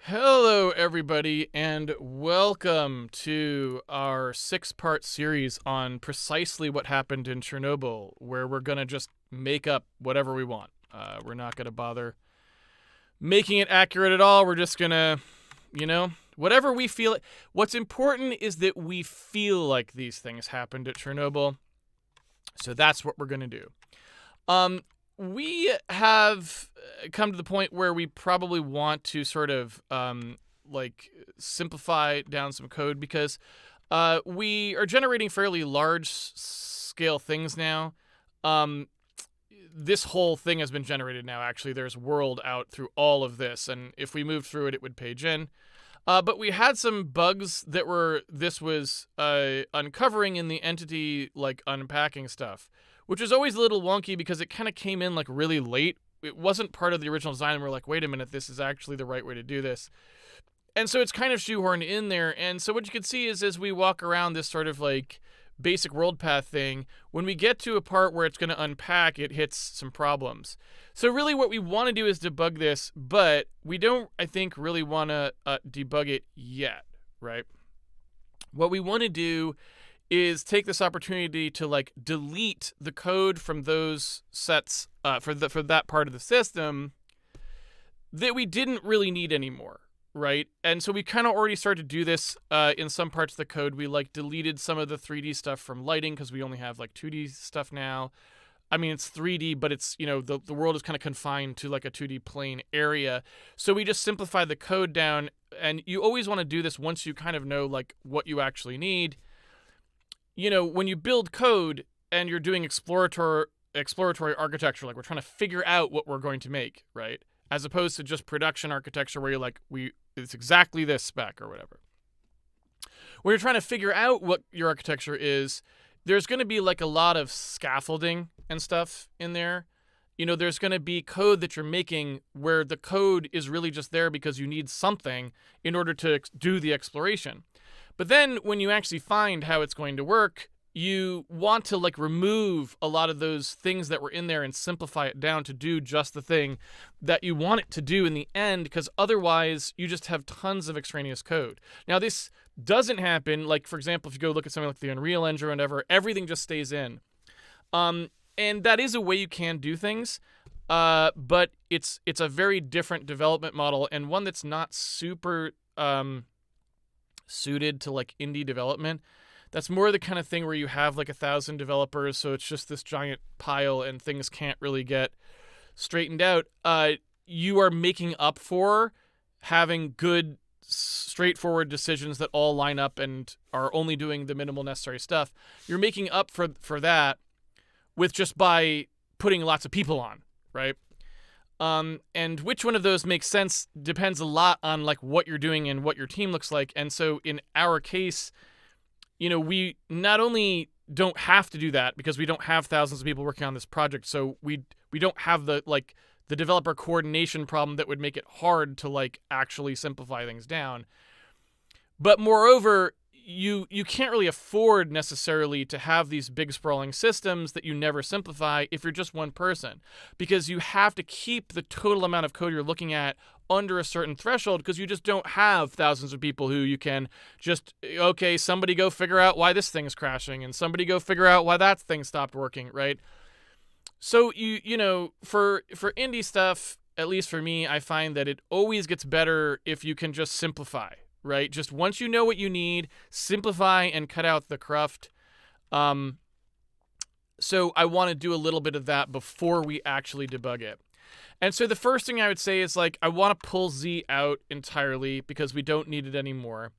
Hello, everybody, and welcome to our 6-part series on precisely what happened in Chernobyl, where we're going to just make up whatever we want. We're not going to bother making it accurate at all. We're just going to, whatever we feel. What's important is that we feel like these things happened at Chernobyl, so that's what we're going to do. We have come to the point where we probably want to sort of simplify down some code because we are generating fairly large scale things now. This whole thing has been generated now. Actually, there's world out through all of this, and if we moved through it would page in. But we had some bugs that this was uncovering in the entity unpacking stuff, which was always a little wonky because it kind of came in really late. It wasn't part of the original design, and we're like, wait a minute, this is actually the right way to do this. And so it's kind of shoehorned in there. And so what you can see is as we walk around this sort of basic world path thing, when we get to a part where it's going to unpack, it hits some problems. So really what we want to do is debug this, but we don't, I think, really want to debug it yet, right? What we want to do is take this opportunity to delete the code from those sets for that part of the system that we didn't really need anymore, right? And so we kind of already started to do this in some parts of the code. We deleted some of the 3D stuff from lighting because we only have 2D stuff now. I mean, it's 3D, but it's, the world is kind of confined to a 2D plane area. So we just simplify the code down, and you always want to do this once you kind of know what you actually need. When you build code and you're doing exploratory architecture, we're trying to figure out what we're going to make, right? As opposed to just production architecture where you're it's exactly this spec or whatever. When you're trying to figure out what your architecture is, there's going to be a lot of scaffolding and stuff in there. There's going to be code that you're making where the code is really just there because you need something in order to do the exploration. But then when you actually find how it's going to work, you want to remove a lot of those things that were in there and simplify it down to do just the thing that you want it to do in the end, because otherwise you just have tons of extraneous code. Now this doesn't happen, for example, if you go look at something like the Unreal Engine or whatever, everything just stays in. And that is a way you can do things, but it's a very different development model and one that's not super suited to indie development. That's more the kind of thing where you have 1,000 developers, so it's just this giant pile and things can't really get straightened out. You are making up for having good, straightforward decisions that all line up and are only doing the minimal necessary stuff. You're making up for that with just by putting lots of people on, right? And which one of those makes sense depends a lot on what you're doing and what your team looks like. And so in our case, we not only don't have to do that because we don't have thousands of people working on this project, so we don't have the developer coordination problem that would make it hard to actually simplify things down. But moreover, you can't really afford necessarily to have these big sprawling systems that you never simplify if you're just one person, because you have to keep the total amount of code you're looking at under a certain threshold, because you just don't have thousands of people who you can just, okay, somebody go figure out why this thing's crashing and somebody go figure out why that thing stopped working, right? So for indie stuff, at least for me, I find that it always gets better if you can just simplify. Right? Just once you know what you need, simplify and cut out the cruft. So I want to do a little bit of that before we actually debug it. And so the first thing I would say is I want to pull Z out entirely because we don't need it anymore.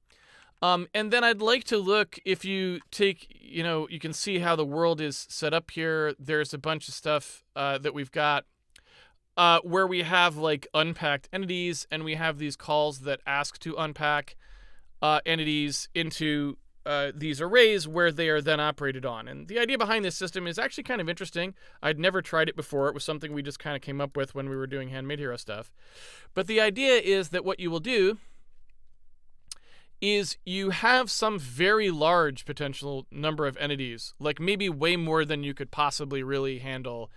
And then I'd like to look, if you take, you can see how the world is set up here. There's a bunch of stuff that we've got. Where we have unpacked entities, and we have these calls that ask to unpack entities into these arrays where they are then operated on. And the idea behind this system is actually kind of interesting. I'd never tried it before. It was something we just kind of came up with when we were doing Handmade Hero stuff. But the idea is that what you will do is you have some very large potential number of entities, maybe way more than you could possibly really handle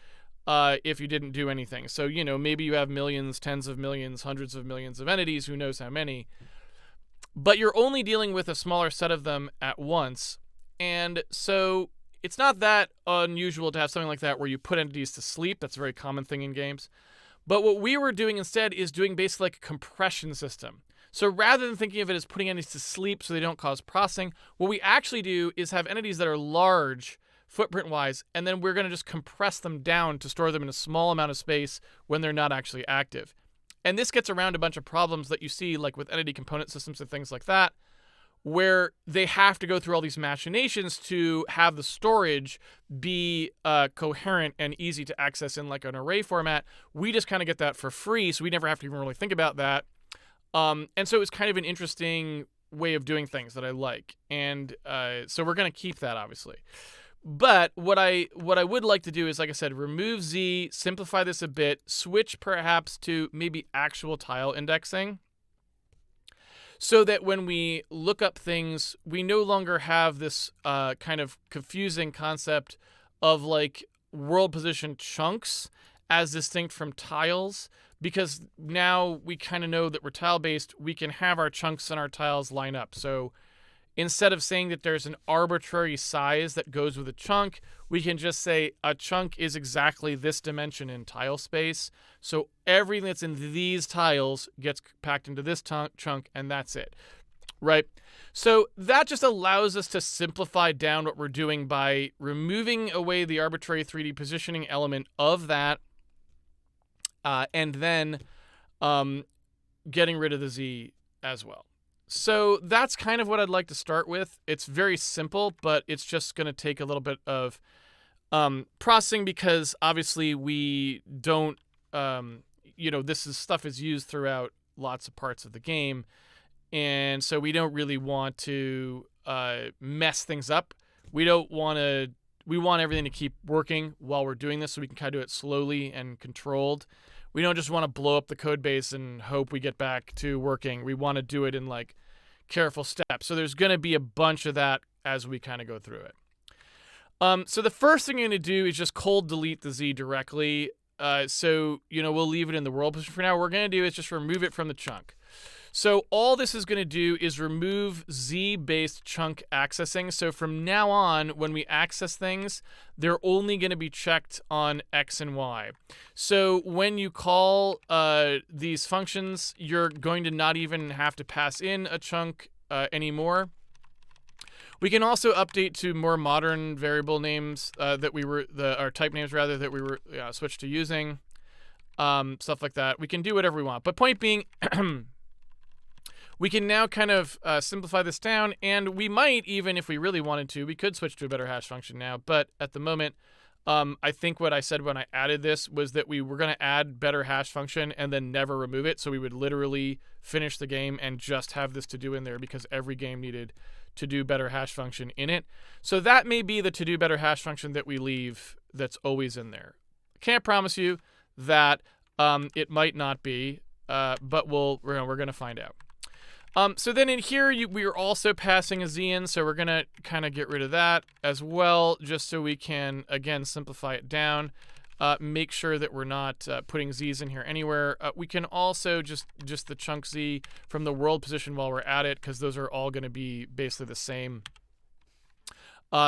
if you didn't do anything. So, maybe you have millions, tens of millions, hundreds of millions of entities, who knows how many. But you're only dealing with a smaller set of them at once. And so it's not that unusual to have something like that where you put entities to sleep. That's a very common thing in games. But what we were doing instead is doing basically like a compression system. So rather than thinking of it as putting entities to sleep so they don't cause processing, what we actually do is have entities that are large footprint-wise, and then we're going to just compress them down to store them in a small amount of space when they're not actually active. And this gets around a bunch of problems that you see like with entity component systems and things like that, where they have to go through all these machinations to have the storage be coherent and easy to access in like an array format. We just kind of get that for free, so we never have to even really think about that. And so it's kind of an interesting way of doing things that I like. And so we're going to keep that, obviously. But what I would like to do is, like I said, remove Z, simplify this a bit, switch perhaps to maybe actual tile indexing, so that when we look up things, we no longer have this kind of confusing concept of like world position chunks as distinct from tiles, because now we kind of know that we're tile-based. We can have our chunks and our tiles line up. So instead of saying that there's an arbitrary size that goes with a chunk, we can just say a chunk is exactly this dimension in tile space. So everything that's in these tiles gets packed into this chunk, and that's it, right? So that just allows us to simplify down what we're doing by removing away the arbitrary 3D positioning element of that, and then getting rid of the Z as well. So that's kind of what I'd like to start with. It's very simple, but it's just going to take a little bit of processing, because obviously we don't, stuff is used throughout lots of parts of the game. And so we don't really want to mess things up. We want everything to keep working while we're doing this, so we can kind of do it slowly and controlled. We don't just want to blow up the code base and hope we get back to working. We want to do it in like careful steps. So there's going to be a bunch of that as we kind of go through it. So the first thing I'm going to do is just cold delete the Z directly. So we'll leave it in the world position for now. What we're going to do is just remove it from the chunk. So all this is going to do is remove Z-based chunk accessing. So from now on, when we access things, they're only going to be checked on X and Y. So when you call these functions, you're going to not even have to pass in a chunk anymore. We can also update to more modern variable names or type names rather, that we were switched to using, stuff like that. We can do whatever we want. But point being, we can now kind of simplify this down, and we might even, if we really wanted to, we could switch to a better hash function now. But at the moment, I think what I said when I added this was that we were going to add better hash function and then never remove it. So we would literally finish the game and just have this to do in there, because every game needed to do better hash function in it. So that may be the to do better hash function that we leave that's always in there. Can't promise you that it might not be, but we're going to find out. So then in here, we are also passing a Z in, so we're going to kind of get rid of that as well, just so we can, again, simplify it down. Make sure that we're not putting Z's in here anywhere. We can also just the chunk Z from the world position while we're at it, because those are all going to be basically the same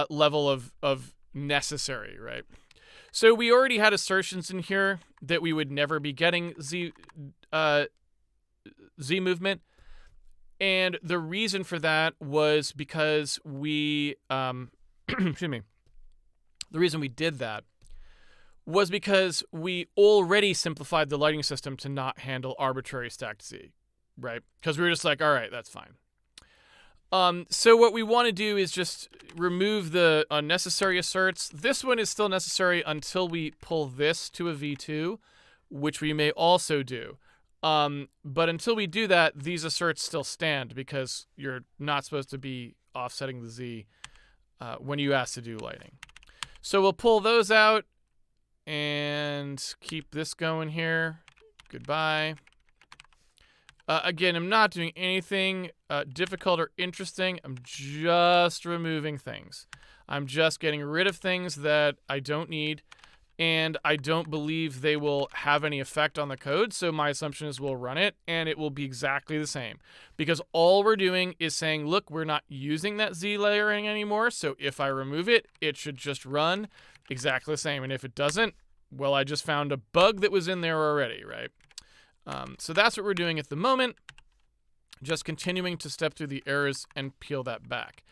level of necessary, right? So we already had assertions in here that we would never be getting Z movement. And the reason for that was because we, excuse me, the reason we did that was because we already simplified the lighting system to not handle arbitrary stacked Z, right? Because we were just like, all right, that's fine. So what we want to do is just remove the unnecessary asserts. This one is still necessary until we pull this to a V2, which we may also do. But until we do that, these asserts still stand, because you're not supposed to be offsetting the Z when you ask to do lighting. So we'll pull those out and keep this going here. Goodbye. Again, I'm not doing anything difficult or interesting. I'm just removing things. I'm just getting rid of things that I don't need. and I don't believe they will have any effect on the code. So my assumption is we'll run it and it will be exactly the same, because all we're doing is saying, look, we're not using that Z layering anymore. So if I remove it, it should just run exactly the same. And if it doesn't, well, I just found a bug that was in there already, right? So that's what we're doing at the moment. Just continuing to step through the errors and peel that back.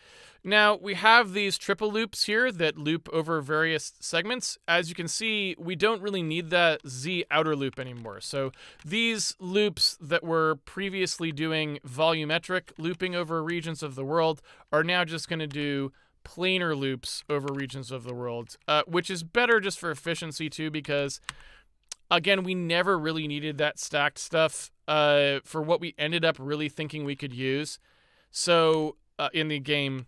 Now, we have these triple loops here that loop over various segments. As you can see, we don't really need that Z outer loop anymore. So these loops that were previously doing volumetric looping over regions of the world are now just going to do planar loops over regions of the world, which is better just for efficiency too, because, again, we never really needed that stacked stuff for what we ended up really thinking we could use. So in the game.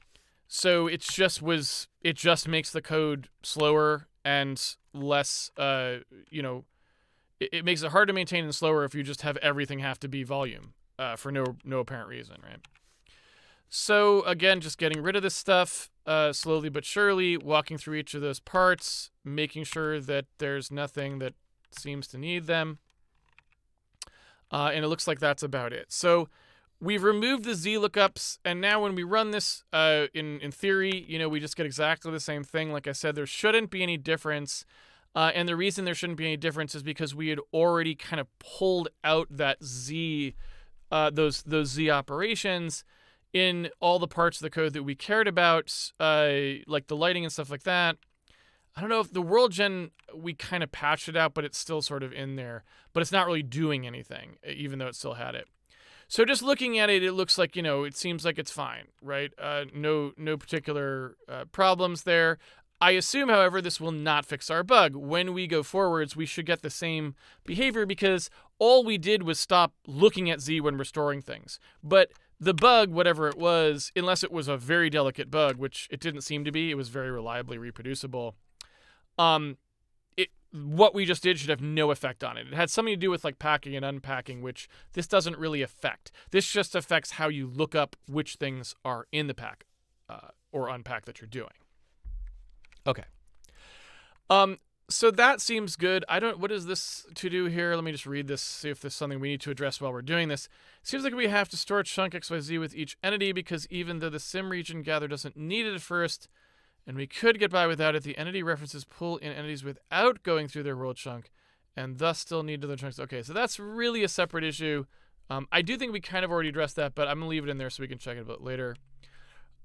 So it just makes the code slower and less, it makes it hard to maintain and slower if you just have everything have to be volume for no apparent reason, right? So again, just getting rid of this stuff slowly but surely, walking through each of those parts, making sure that there's nothing that seems to need them. And it looks like that's about it. So we've removed the Z lookups, and now when we run this in theory, we just get exactly the same thing. Like I said, there shouldn't be any difference. And the reason there shouldn't be any difference is because we had already kind of pulled out that Z, those Z operations in all the parts of the code that we cared about, like the lighting and stuff like that. I don't know if the world gen, we kind of patched it out, but it's still sort of in there. But it's not really doing anything, even though it still had it. So just looking at it, it looks like, it seems like it's fine, right? No particular problems there. I assume, however, this will not fix our bug. When we go forwards, we should get the same behavior because all we did was stop looking at Z when restoring things. But the bug, whatever it was, unless it was a very delicate bug, which it didn't seem to be, it was very reliably reproducible. What we just did should have no effect on it. It had something to do with like packing and unpacking, which this doesn't really affect. This just affects how you look up which things are in the pack or unpack that you're doing. Okay. So that seems good. What is this to do here? Let me just read this, see if there's something we need to address while we're doing this. It seems like we have to store chunk XYZ with each entity because even though the sim region gather doesn't need it at first, and we could get by without it, the entity references pull in entities without going through their world chunk, and thus still need other chunks. Okay, so that's really a separate issue. I do think we kind of already addressed that, but I'm going to leave it in there so we can check it a bit later.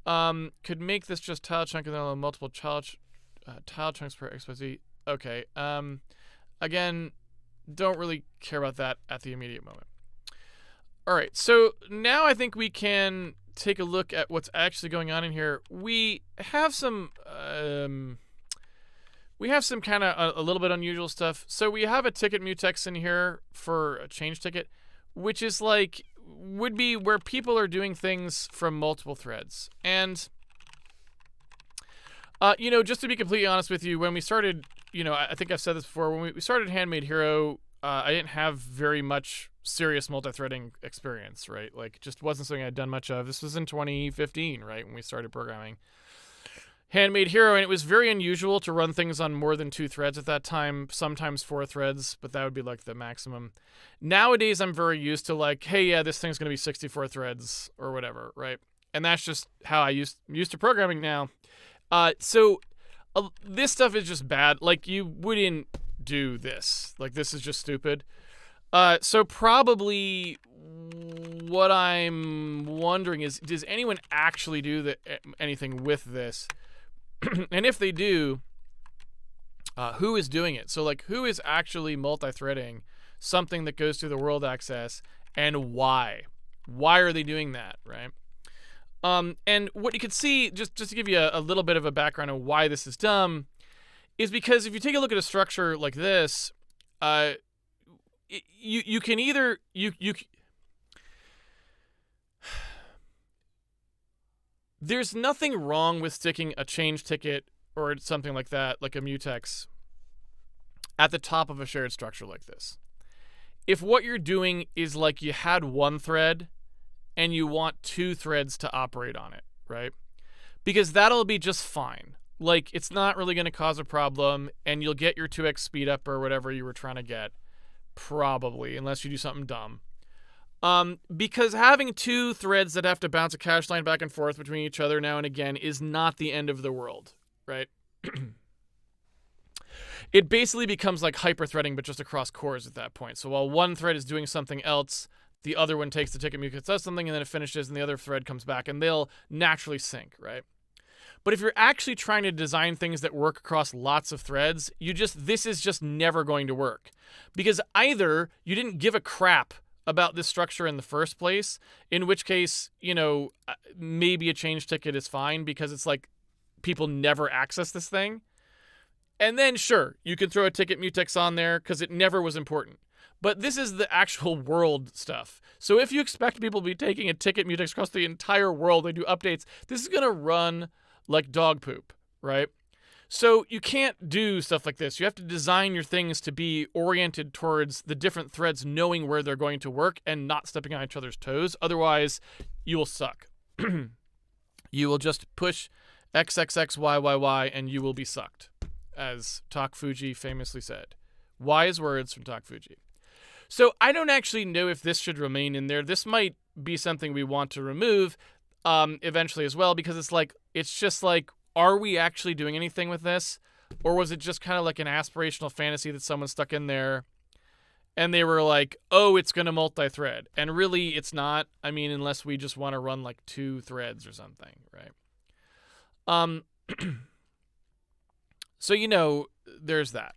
Could make this just tile chunk and then allow multiple tile chunks per XYZ. Okay. Again, don't really care about that at the immediate moment. All right, so now I think we can take a look at what's actually going on in here. We have some kind of a little bit unusual stuff. So we have a ticket mutex in here for a change ticket, which is like would be where people are doing things from multiple threads. And just to be completely honest with you, when we started, I think I've said this before, when we started Handmade Hero, I didn't have very much serious multi-threading experience, right? Like, just wasn't something I'd done much of. This was in 2015, right, when we started programming Handmade Hero, and it was very unusual to run things on more than 2 threads at that time, sometimes 4 threads, but that would be like the maximum. Nowadays, I'm very used to like, hey, yeah, this thing's going to be 64 threads or whatever, right? And that's just how I used to programming now. So this stuff is just bad. Like, you wouldn't do this. Like, this is just stupid. So probably what I'm wondering is, does anyone actually do anything with this? And if they do, who is doing it? So, like, who is actually multi-threading something that goes through the world access, and why? Why are they doing that, right? And what you could see, just to give you a little bit of a background on why this is dumb, is because if you take a look at a structure like this, you can either there's nothing wrong with sticking a change ticket or something like that, like a mutex, at the top of a shared structure like this. If what you're doing is like you had 1 thread and you want 2 threads to operate on it, right? Because that'll be just fine. Like, it's not really going to cause a problem, and you'll get your 2x speed up or whatever you were trying to get, probably, unless you do something dumb. Because having 2 threads that have to bounce a cache line back and forth between each other now and again is not the end of the world, right? It basically becomes like hyper-threading, but just across cores at that point. So while one thread is doing something else, the other one takes the ticket mutex, does something, and then it finishes, and the other thread comes back, and they'll naturally sync, right? But if you're actually trying to design things that work across lots of threads, this is just never going to work. Because either you didn't give a crap about this structure in the first place, in which case, maybe a change ticket is fine because it's like people never access this thing. And then, sure, you can throw a ticket mutex on there because it never was important. But this is the actual world stuff. So if you expect people to be taking a ticket mutex across the entire world, they do updates, this is going to run like dog poop, right? So you can't do stuff like this. You have to design your things to be oriented towards the different threads knowing where they're going to work and not stepping on each other's toes. Otherwise, you will suck. You will just push XXXYYY and you will be sucked, as Tak Fuji famously said. Wise words from Tak Fuji. So I don't actually know if this should remain in there. This might be something we want to remove eventually as well, because it's just like, are we actually doing anything with this? Or was it just kind of like an aspirational fantasy that someone stuck in there and they were like, oh, it's going to multi-thread. And really, it's not. I mean, unless we just want to run like 2 threads or something, right? So, there's that.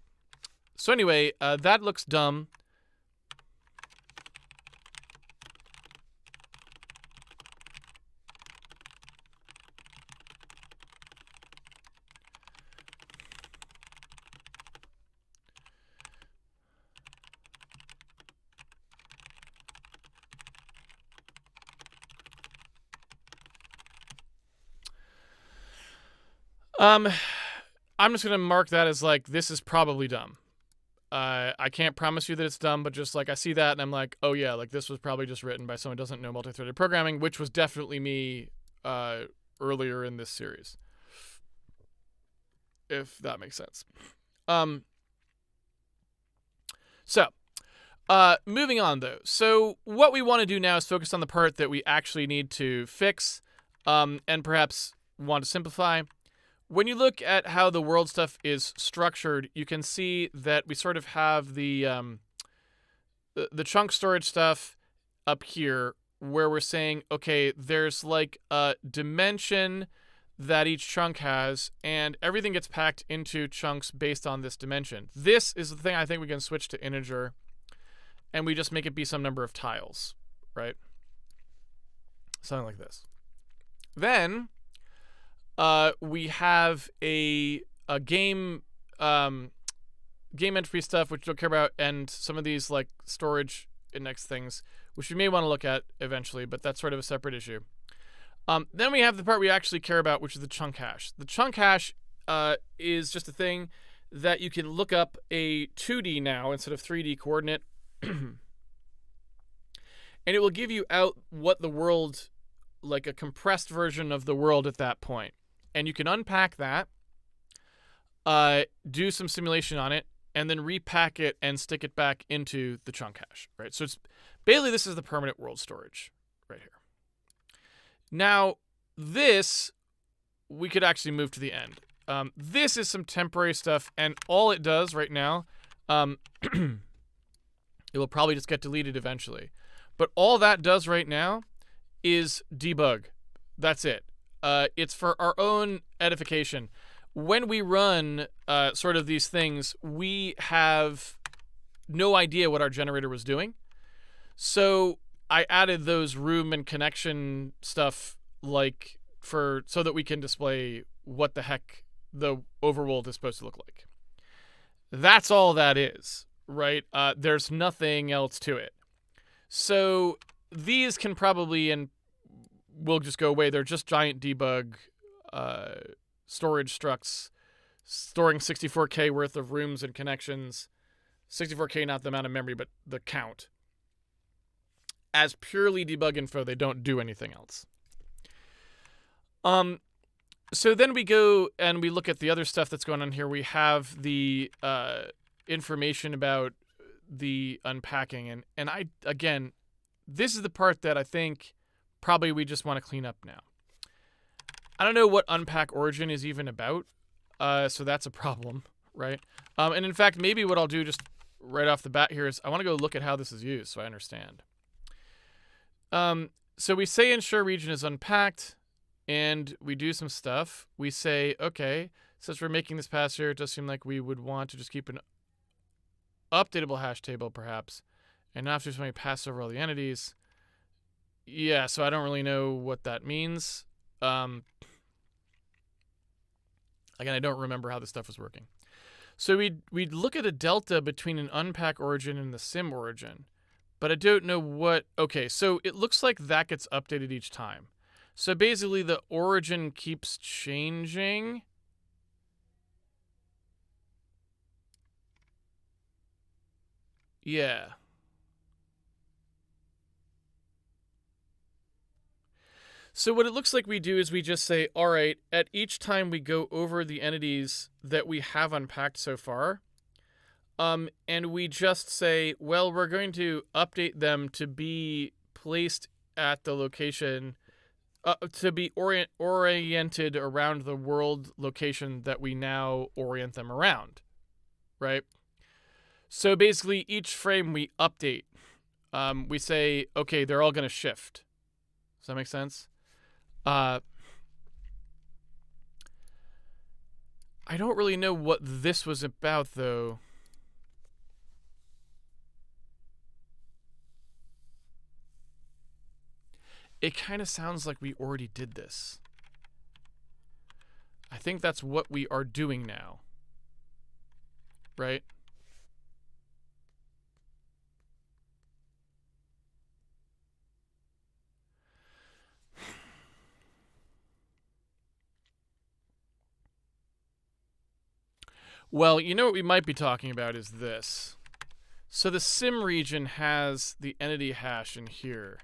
So anyway, that looks dumb. I'm just going to mark that as like, this is probably dumb. I can't promise you that it's dumb, but just like I see that and I'm like, oh yeah, like this was probably just written by someone who doesn't know multi-threaded programming, which was definitely me earlier in this series. If that makes sense. Moving on though. So what we want to do now is focus on the part that we actually need to fix and perhaps want to simplify. When you look at how the world stuff is structured, you can see that we sort of have the chunk storage stuff up here where we're saying, okay, there's like a dimension that each chunk has, and everything gets packed into chunks based on this dimension. This is the thing I think we can switch to integer, and we just make it be some number of tiles, right? Something like this. Then we have a game entry stuff, which we don't care about, and some of these like storage index things, which we may want to look at eventually, but that's sort of a separate issue. Then we have the part we actually care about, which is the chunk hash. The chunk hash is just a thing that you can look up a 2D now instead of 3D coordinate, and it will give you out what the world, like a compressed version of the world at that point. And you can unpack that, do some simulation on it, and then repack it and stick it back into the chunk hash, right? So it's basically, this is the permanent world storage right here. Now, this, we could actually move to the end. This is some temporary stuff, and all it does right now, it will probably just get deleted eventually. But all that does right now is debug. That's it. It's for our own edification. When we run sort of these things, we have no idea what our generator was doing. So I added those room and connection stuff so that we can display what the heck the overworld is supposed to look like. That's all that is, right? There's nothing else to it. So these can probably, and will just go away. They're just giant debug storage structs storing 64K worth of rooms and connections. 64K, not the amount of memory, but the count. As purely debug info, they don't do anything else. So then we go and we look at the other stuff that's going on here. We have the information about the unpacking. And I, again, this is the part that I think probably we just want to clean up now. I don't know what unpack origin is even about. So that's a problem, right? And in fact, maybe what I'll do just right off the bat here is I want to go look at how this is used so I understand. So we say ensure region is unpacked, and we do some stuff. We say, okay, since we're making this pass here, it does seem like we would want to just keep an updatable hash table, perhaps, and not just when we pass over all the entities. Yeah, so I don't really know what that means. Again, I don't remember how this stuff was working. So we'd look at a delta between an unpack origin and the sim origin, but I don't know what. Okay, so it looks like that gets updated each time. So basically the origin keeps changing. Yeah. So what it looks like we do is we just say, all right, at each time we go over the entities that we have unpacked so far, and we just say, well, we're going to update them to be placed at the location, to be oriented around the world location that we now orient them around, right? So basically each frame we update, we say, okay, they're all going to shift. Does that make sense? I don't really know what this was about, though. It kind of sounds like we already did this. I think that's what we are doing now. Right? Well, you know what we might be talking about is this. So the sim region has the entity hash in here.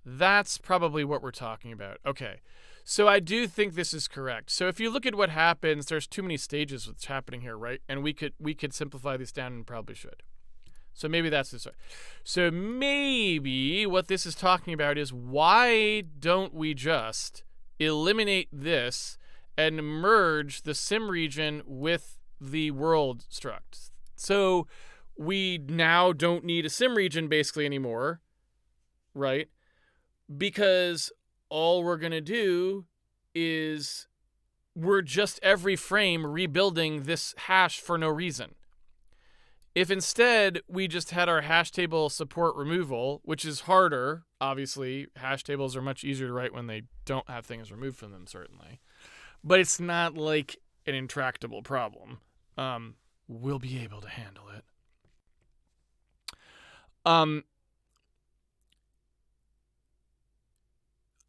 That's probably what we're talking about. Okay. So I do think this is correct. So if you look at what happens, there's too many stages what's happening here, right? And we could simplify this down and probably should. So maybe that's this way. So maybe what this is talking about is why don't we just eliminate this and merge the sim region with the world struct? So we now don't need a sim region basically anymore, right? Because all we're going to do is we're just every frame rebuilding this hash for no reason. If instead we just had our hash table support removal, which is harder, obviously, hash tables are much easier to write when they don't have things removed from them, certainly. But it's not like an intractable problem. We'll be able to handle it.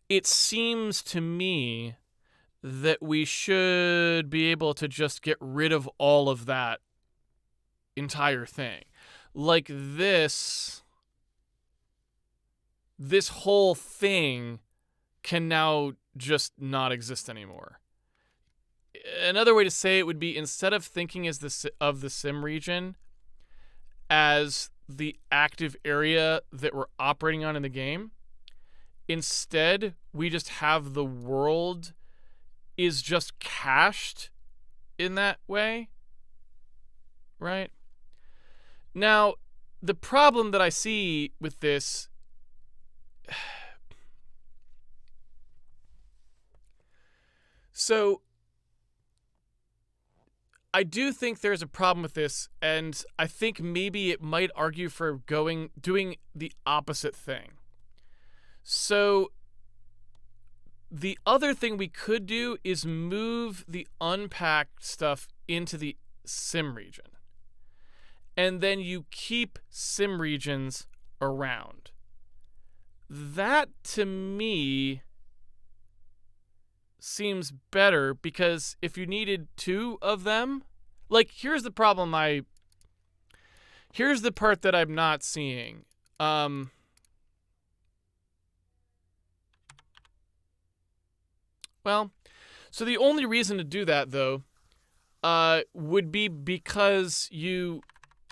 It seems to me that we should be able to just get rid of all of that entire thing. Like this whole thing can now just not exist anymore. Another way to say it would be, instead of thinking of the sim region as the active area that we're operating on in the game, instead we just have the world is just cached in that way, right? Now, the problem that I see with this, so I do think there's a problem with this, and I think maybe it might argue for doing the opposite thing. So the other thing we could do is move the unpacked stuff into the sim region. And then you keep sim regions around. That, to me, seems better, because if you needed two of them, like, here's the problem here's the part that I'm not seeing. Well, So the only reason to do that, though, would be because you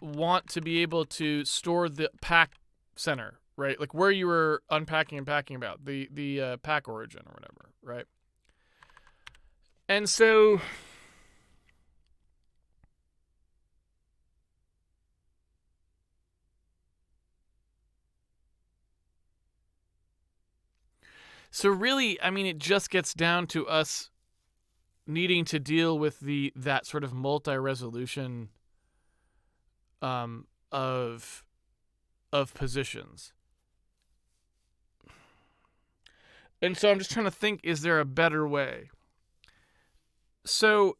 want to be able to store the pack center, right? Like where you were unpacking and packing about, the pack origin or whatever, right? And so really, I mean, it just gets down to us needing to deal with that sort of multi-resolution of positions. And so I'm just trying to think, is there a better way? So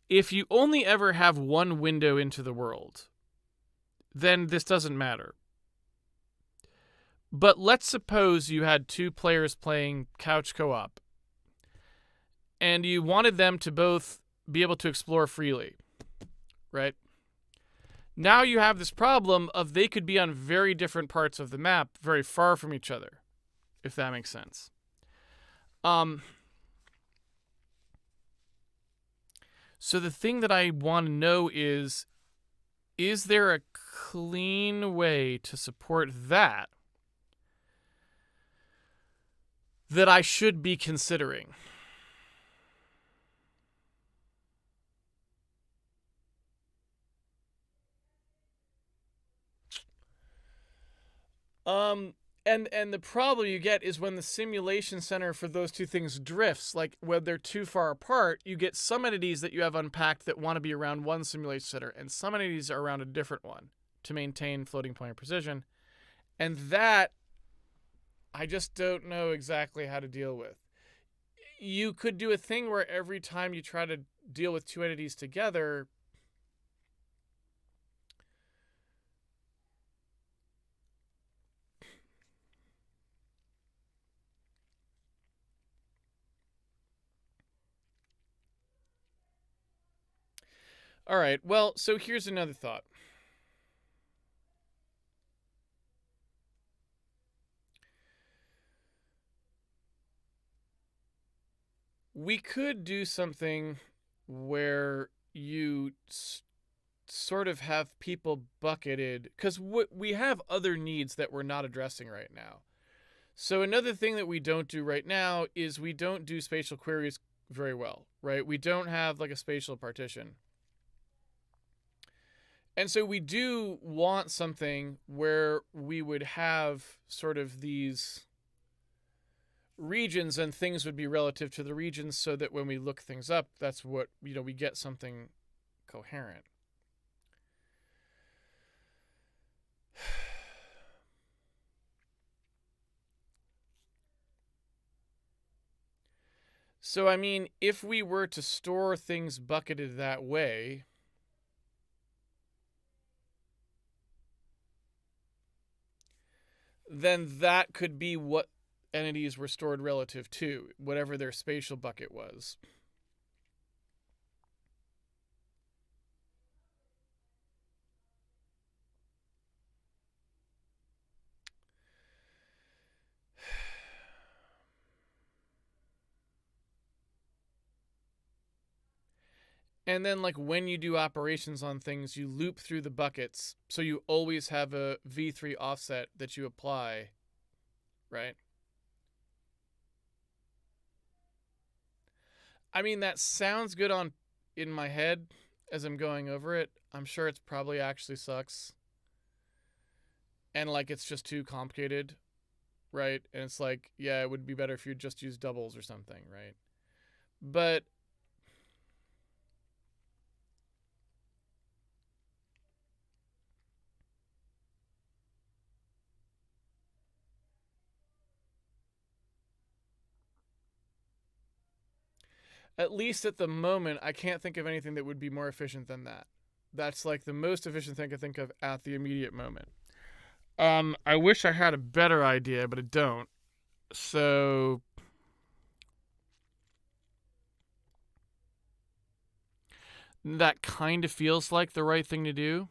if you only ever have one window into the world, then this doesn't matter. But let's suppose you had two players playing couch co-op, and you wanted them to both be able to explore freely, right? Now you have this problem of they could be on very different parts of the map, very far from each other, if that makes sense. So the thing that I want to know is there a clean way to support that I should be considering? And the problem you get is when the simulation center for those two things drifts, like when they're too far apart, you get some entities that you have unpacked that want to be around one simulation center, and some entities are around a different one to maintain floating point precision. And that, I just don't know exactly how to deal with. You could do a thing where every time you try to deal with two entities together, all right, well, so here's another thought. We could do something where you sort of have people bucketed, because we have other needs that we're not addressing right now. So another thing that we don't do right now is we don't do spatial queries very well, right? We don't have like a spatial partition. And so we do want something where we would have sort of these regions, and things would be relative to the regions, so that when we look things up, that's what, we get something coherent. So, I mean, if we were to store things bucketed that way, then that could be what entities were stored relative to, whatever their spatial bucket was. And then, like, when you do operations on things, you loop through the buckets, so you always have a v3 offset that you apply, right? I mean, that sounds good in my head as I'm going over it. I'm sure it's probably actually sucks. And, like, it's just too complicated, right? And it's like, yeah, it would be better if you just use doubles or something, right? But at least at the moment, I can't think of anything that would be more efficient than that. That's like the most efficient thing I can think of at the immediate moment. I wish I had a better idea, but I don't. So that kind of feels like the right thing to do.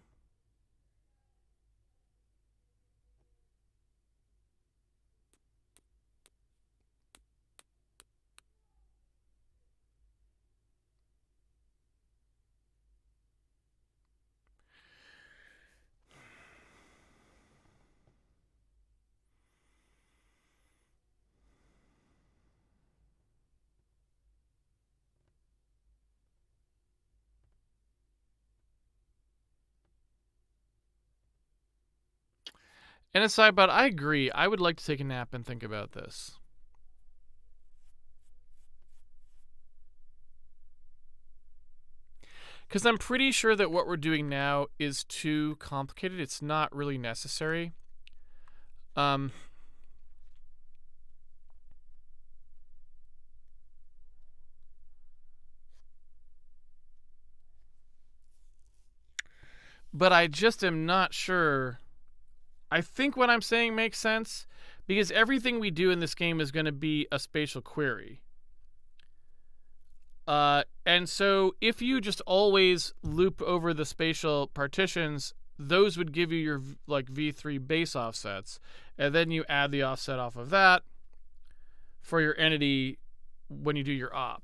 And a sidebot, I agree. I would like to take a nap and think about this. Because I'm pretty sure that what we're doing now is too complicated. It's not really necessary. But I just am not sure. I think what I'm saying makes sense because everything we do in this game is going to be a spatial query. And so if you just always loop over the spatial partitions, those would give you your like v3 base offsets, and then you add the offset off of that for your entity when you do your op.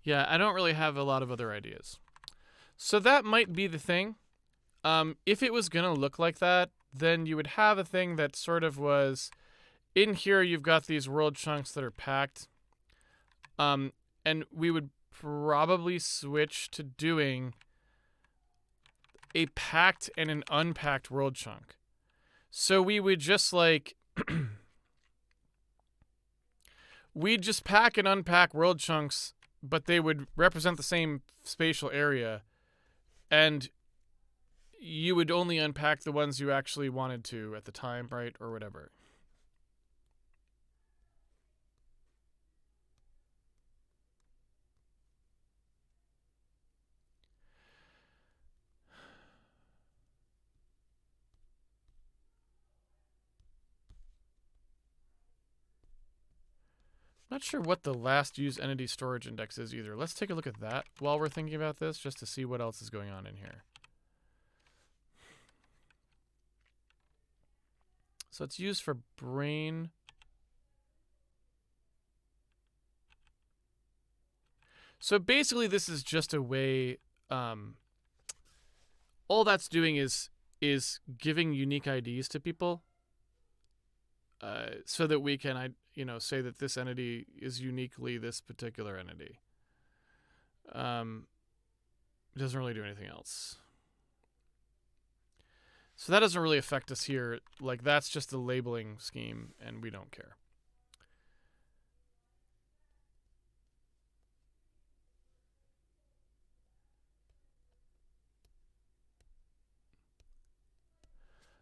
Yeah, I don't really have a lot of other ideas. So that might be the thing. If it was going to look like that, then you would have a thing that sort of was in here. You've got these world chunks that are packed. And we would probably switch to doing a packed and an unpacked world chunk. So we would just like we'd just pack and unpack world chunks, but they would represent the same spatial area, and you would only unpack the ones you actually wanted to at the time, right, or whatever. Not sure what the last used entity storage index is either. Let's take a look at that while we're thinking about this, just to see what else is going on in here. So it's used for brain. So basically, this is just a way. All that's doing is giving unique IDs to people, so that we can say that this entity is uniquely this particular entity. It doesn't really do anything else. So that doesn't really affect us here. Like, that's just a labeling scheme, and we don't care.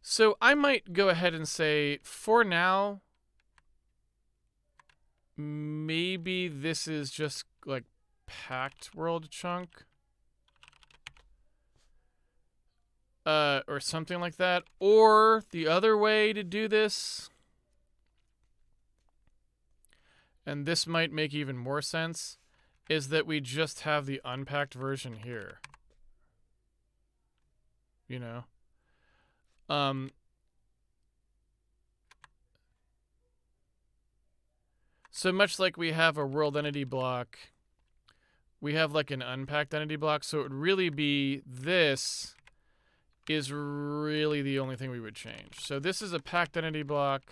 So I might go ahead and say, for now, maybe this is just like packed world chunk. Or something like that. Or the other way to do this, and this might make even more sense, is that we just have the unpacked version here. You know? So much like we have a world entity block, we have like an unpacked entity block. So it would really be this is really the only thing we would change. So this is a packed entity block,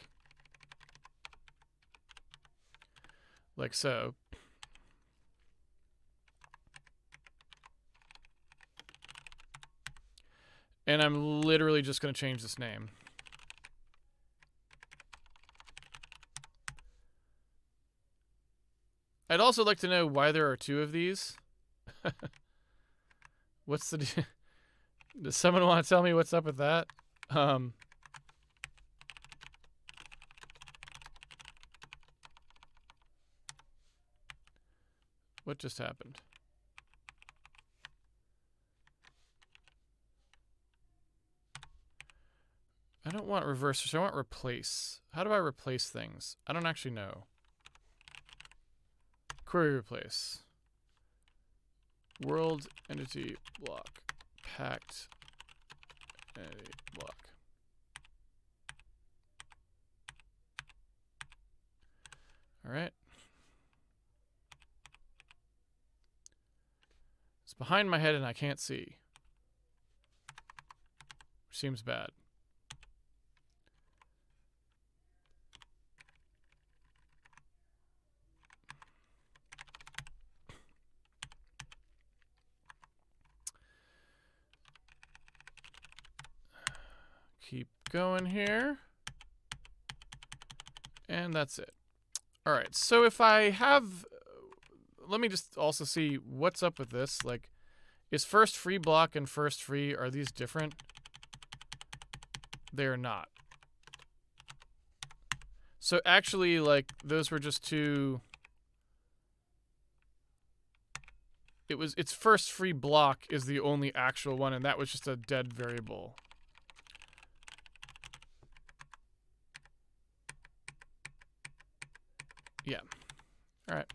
like so. And I'm literally just going to change this name. I'd also like to know why there are two of these. What's the... Does someone want to tell me what's up with that? What just happened? I don't want reverse, so I want replace. How do I replace things? I don't actually know. query replace. World entity block. Packed entity block. All right. It's behind my head and I can't see. Seems bad. Keep going here. And that's it. All right, so if I have, let me just also see what's up with this. Like, is first free block and first free, are these different? They are not. So actually, like, those were just two. It's first free block is the only actual one, and that was just a dead variable. Yeah. All right.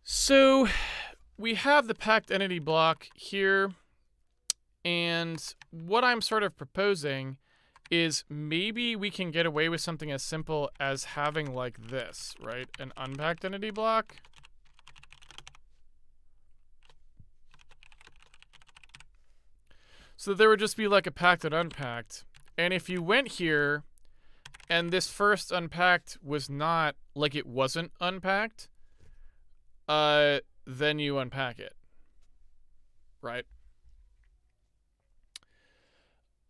So we have the packed entity block here, and what I'm sort of proposing is maybe we can get away with something as simple as having like this, right? An unpacked entity block. So there would just be like a packed and unpacked. And if you went here and this first unpacked was not, like it wasn't unpacked, then you unpack it, right?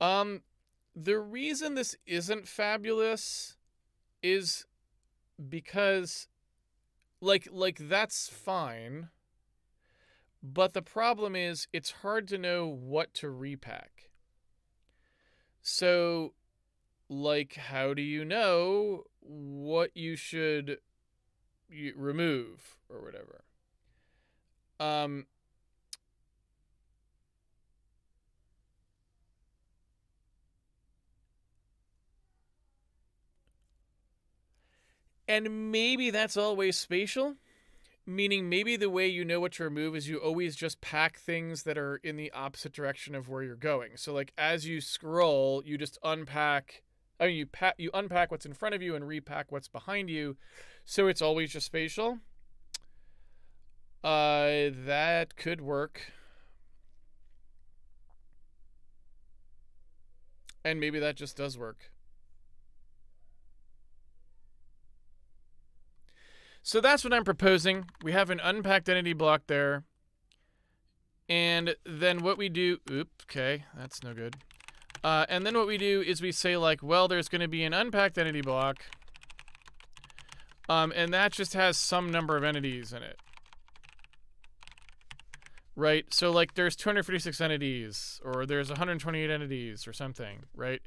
The reason this isn't fabulous is because, like that's fine, but the problem is it's hard to know what to repack. So, like, how do you know what you should remove or whatever? And maybe that's always spatial, meaning maybe the way you know what to remove is you always just pack things that are in the opposite direction of where you're going. So like as you scroll, you just unpack, I mean you unpack what's in front of you and repack what's behind you. So it's always just spatial. That could work. And maybe that just does work. So that's what I'm proposing. We have an unpacked entity block there. And then what we do, okay, that's no good. And then what we do is we say like, well, there's going to be an unpacked entity block. And that just has some number of entities in it. Right? So like there's 256 entities, or there's 128 entities or something, right?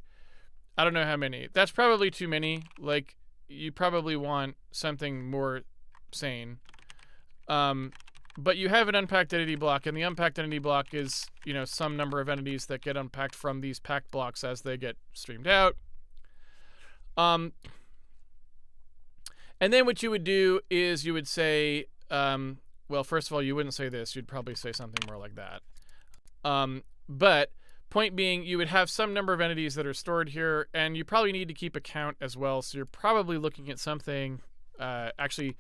I don't know how many. That's probably too many. Like, you probably want something more sane. But you have an unpacked entity block, and the unpacked entity block is, you know, some number of entities that get unpacked from these packed blocks as they get streamed out. And then what you would do is you would say, well, first of all, you wouldn't say this. You'd probably say something more like that. But point being, you would have some number of entities that are stored here, and you probably need to keep a count as well. So you're probably looking at something, actually,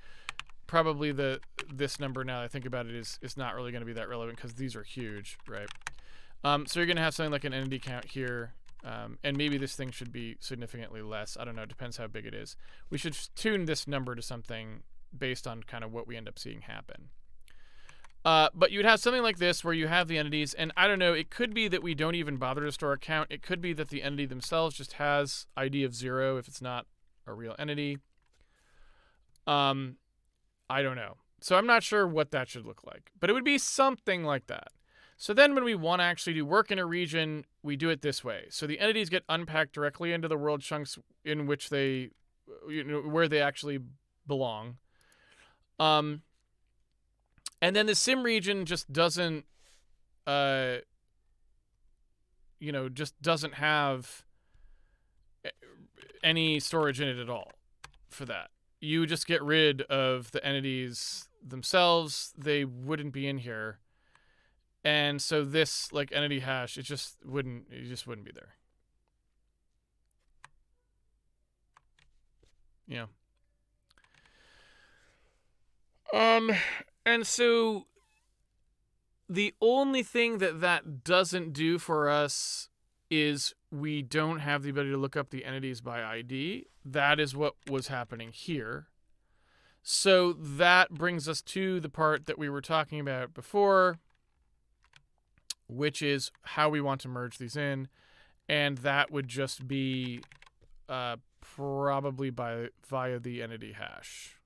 probably this number, now that I think about it, is not really going to be that relevant because these are huge, right? So you're going to have something like an entity count here, and maybe this thing should be significantly less. I don't know. It depends how big it is. We should tune this number to something based on kind of what we end up seeing happen. But you'd have something like this where you have the entities, and I don't know, it could be that we don't even bother to store a count. It could be that the entity themselves just has ID of 0 if it's not a real entity. I don't know. So I'm not sure what that should look like, but it would be something like that. So then when we want to actually do work in a region, we do it this way. So the entities get unpacked directly into the world chunks in which they, you know, where they actually belong. And then the sim region just doesn't, just doesn't have any storage in it at all for that. you just get rid of the entities themselves. They wouldn't be in here. And so this like entity hash, it just wouldn't be there. Yeah. And so the only thing that doesn't do for us is we don't have the ability to look up the entities by ID. That is what was happening here. So that brings us to the part that we were talking about before, which is how we want to merge these in. And that would just be probably via the entity hash.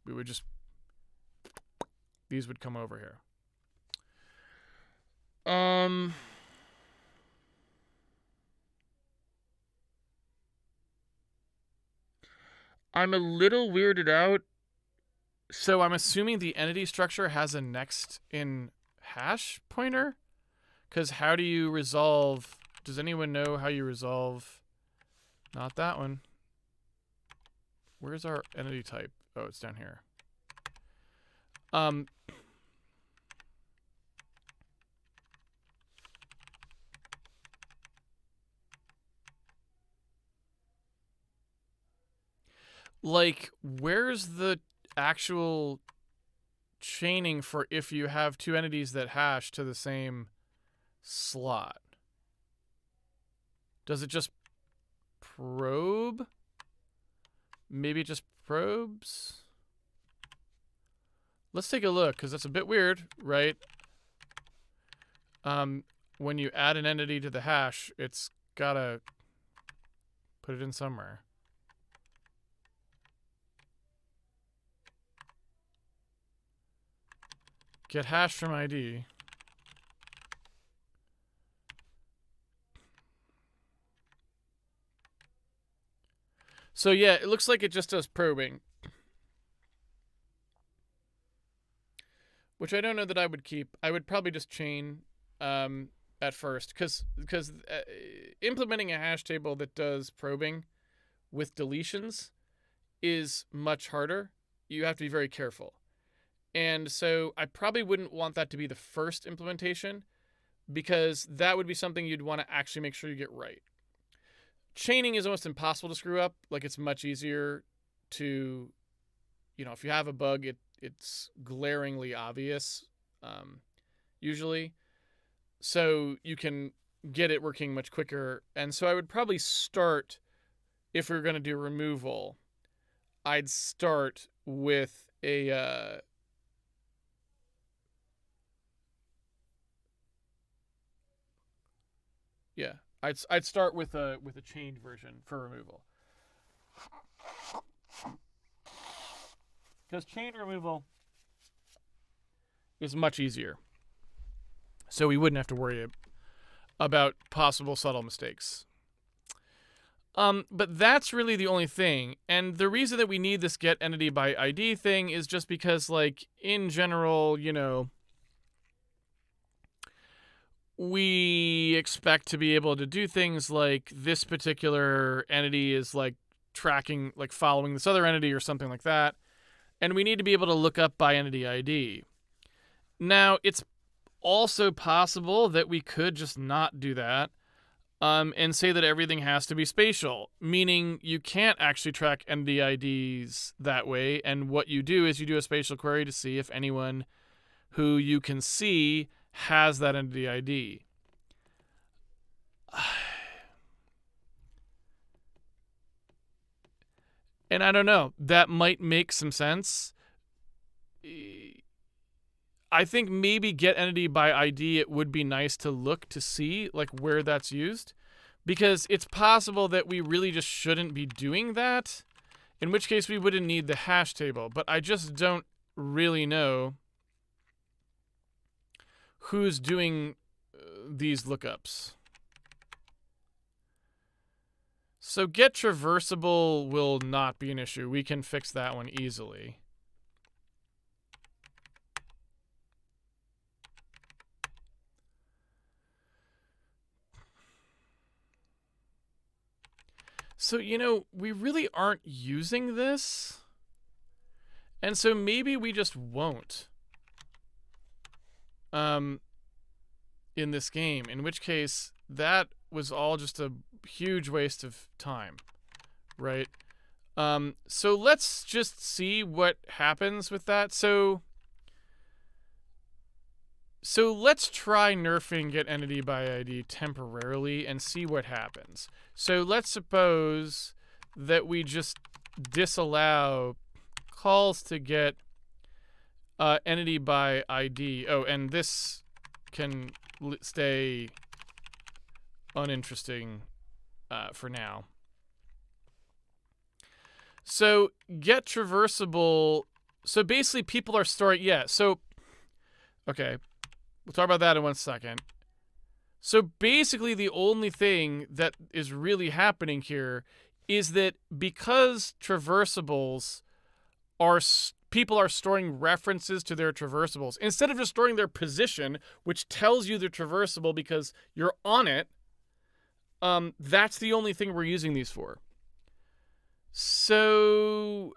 We would just, these would come over here. I'm a little weirded out. So I'm assuming the entity structure has a next in hash pointer? Because how do you resolve? Does anyone know how you resolve? Not that one. Where's our entity type? Oh, it's down here. Like, where's the actual chaining for if you have two entities that hash to the same slot? Does it just probe? Maybe it just probes? Let's take a look, because that's a bit weird, right? When you add an entity to the hash, it's gotta put it in somewhere. Get hash from ID. So yeah, it looks like it just does probing. Which I don't know that I would keep. I would probably just chain at first. Because implementing a hash table that does probing with deletions is much harder. You have to be very careful. And so I probably wouldn't want that to be the first implementation, because that would be something you'd want to actually make sure you get right. Chaining is almost impossible to screw up. Like, it's much easier to, if you have a bug, it's glaringly obvious, usually. So you can get it working much quicker. And so I would probably start, if we were going to do removal, I'd start with a I'd start with a chained version for removal. Because chain removal is much easier. So we wouldn't have to worry about possible subtle mistakes. But that's really the only thing. And the reason that we need this get entity by ID thing is just because, like, in general, we expect to be able to do things like this particular entity is like tracking, like following this other entity or something like that. And we need to be able to look up by entity ID. Now, it's also possible that we could just not do that and say that everything has to be spatial, meaning you can't actually track entity IDs that way. And what you do is you do a spatial query to see if anyone who you can see has that entity ID. And I don't know, that might make some sense. I think maybe get entity by ID, it would be nice to look to see like where that's used, because it's possible that we really just shouldn't be doing that, in which case we wouldn't need the hash table. But I just don't really know who's doing these lookups. So get traversable will not be an issue. We can fix that one easily. So, we really aren't using this. And so maybe we just won't. In this game, in which case that was all just a huge waste of time, right? So let's just see what happens with that. So let's try nerfing get entity by ID temporarily and see what happens. So let's suppose that we just disallow calls to get entity by ID. Oh, and this can stay uninteresting for now. So get traversable. So basically people are storing. Yeah. So, okay. We'll talk about that in 1 second. So basically the only thing that is really happening here is that because traversables are people are storing references to their traversables instead of just storing their position, which tells you they're traversable because you're on it. That's the only thing we're using these for. So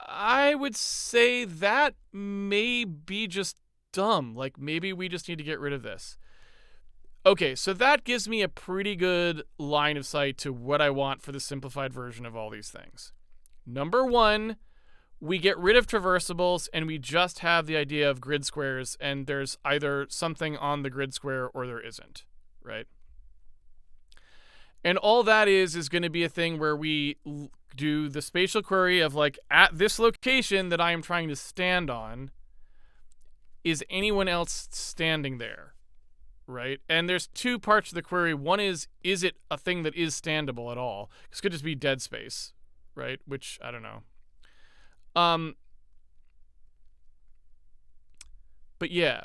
I would say that may be just dumb. Like maybe we just need to get rid of this. Okay, so that gives me a pretty good line of sight to what I want for the simplified version of all these things. Number 1, we get rid of traversables and we just have the idea of grid squares, and there's either something on the grid square or there isn't, right? And all that is going to be a thing where we do the spatial query of like, at this location that I am trying to stand on, is anyone else standing there, right? And there's 2 parts of the query. One is it a thing that is standable at all? This could just be dead space, right? Which, I don't know. But yeah.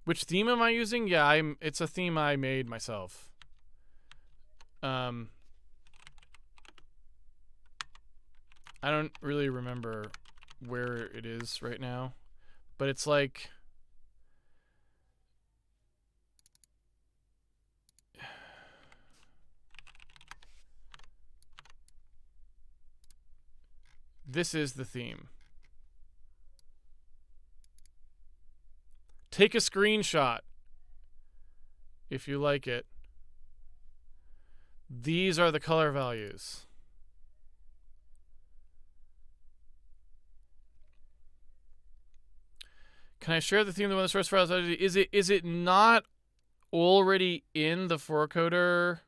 Which theme am I using? Yeah, it's a theme I made myself. I don't really remember where it is right now, but it's like this is the theme. Take a screenshot if you like it. These are the color values. Can I share the theme of the source file? Is it not already in the 4coder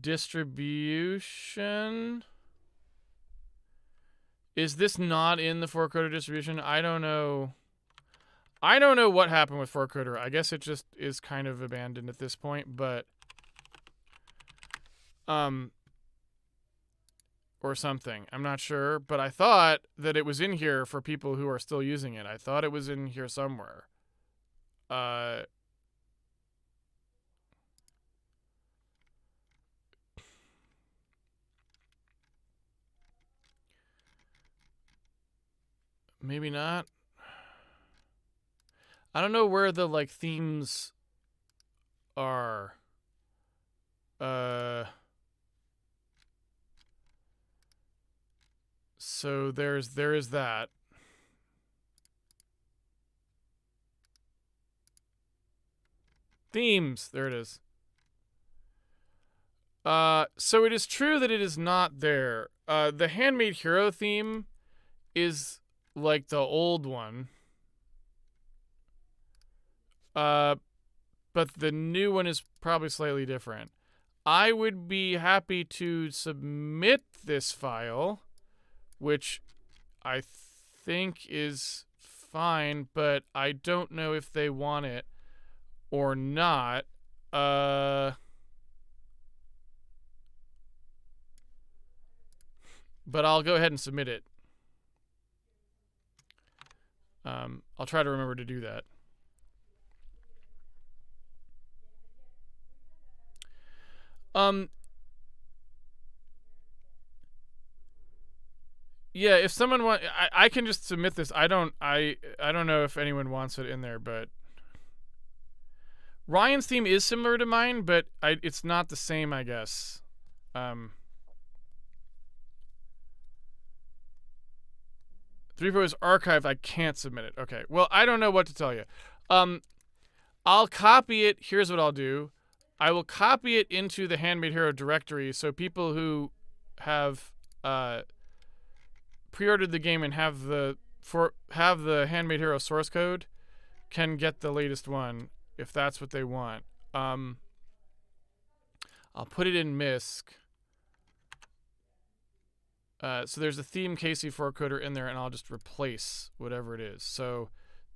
distribution? Is this not in the 4coder distribution? I don't know. I don't know what happened with 4coder. I guess it just is kind of abandoned at this point, but or something. I'm not sure, but I thought that it was in here for people who are still using it. I thought it was in here somewhere. Maybe not. I don't know where the like themes are. So there is that. Themes, there it is. So it is true that it is not there. The Handmade Hero theme is like the old one. But the new one is probably slightly different. I would be happy to submit this file, which I think is fine, but I don't know if they want it or not. But I'll go ahead and submit it. I'll try to remember to do that. Yeah, if someone want, I can just submit this. I don't know if anyone wants it in there, but Ryan's theme is similar to mine, but it's not the same, I guess. 3.0 is archived. I can't submit it. Okay. Well, I don't know what to tell you. I'll copy it. Here's what I'll do. I will copy it into the Handmade Hero directory, so people who have pre-ordered the game and have the Handmade Hero source code can get the latest one if that's what they want. I'll put it in MISC. So there's a theme KC4 coder in there, and I'll just replace whatever it is. So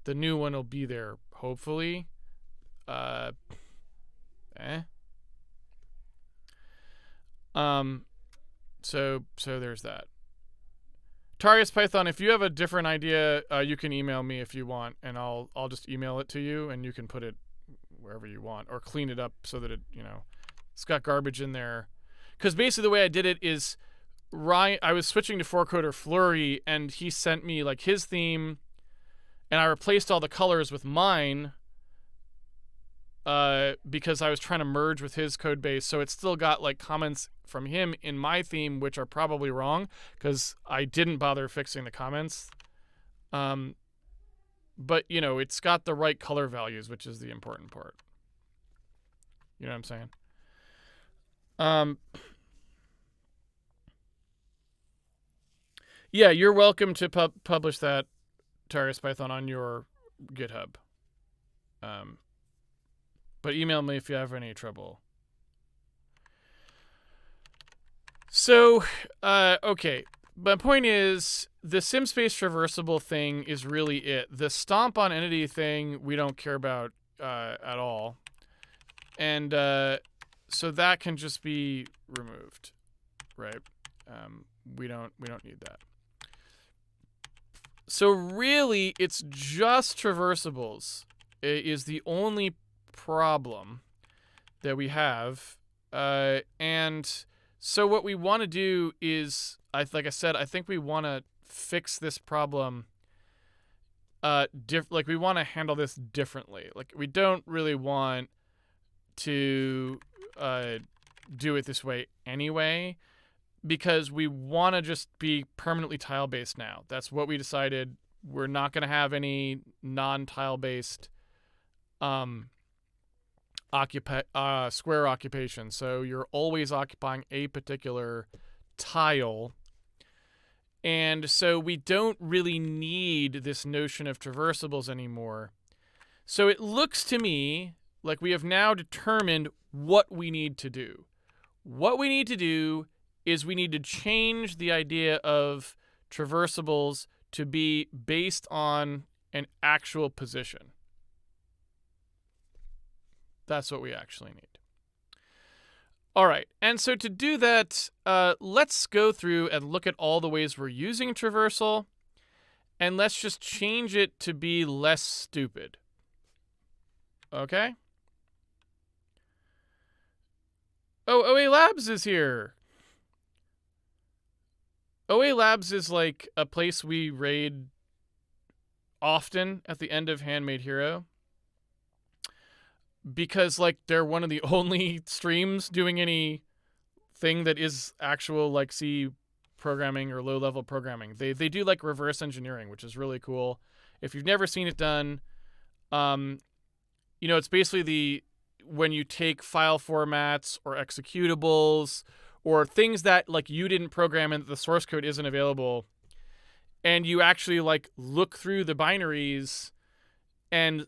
the new one will be there, hopefully. So there's that. Tarius Python, if you have a different idea, you can email me if you want, and I'll just email it to you, and you can put it wherever you want, or clean it up so that it's got garbage in there. Because basically the way I did it is Ryan, I was switching to 4-coder Flurry, and he sent me like his theme, and I replaced all the colors with mine because I was trying to merge with his code base. So it's still got like comments from him in my theme, which are probably wrong because I didn't bother fixing the comments. But it's got the right color values, which is the important part. You know what I'm saying? Yeah, you're welcome to publish that Tarius Python on your GitHub. But email me if you have any trouble. So, okay. My point is, the SimSpace traversable thing is really it. The stomp on entity thing, we don't care about at all. And so that can just be removed, right? We don't need that. So really, it's just traversables is the only problem that we have. And so what we want to do is, like I said, I think we want to fix this problem. Like we want to handle this differently. Like we don't really want to do it this way anyway, because we want to just be permanently tile-based now. That's what we decided. We're not going to have any non-tile-based square occupation. So you're always occupying a particular tile. And so we don't really need this notion of traversables anymore. So it looks to me like we have now determined what we need to do. What we need to do is we need to change the idea of traversables to be based on an actual position. That's what we actually need. All right, and so to do that, let's go through and look at all the ways we're using traversal, and let's just change it to be less stupid. Okay? Oh, OA Labs is here. OA Labs is like a place we raid often at the end of Handmade Hero, because like they're one of the only streams doing any thing that is actual like C programming or low-level programming. They do like reverse engineering, which is really cool. If you've never seen it done, it's basically when you take file formats or executables or things that like you didn't program and the source code isn't available, and you actually like look through the binaries and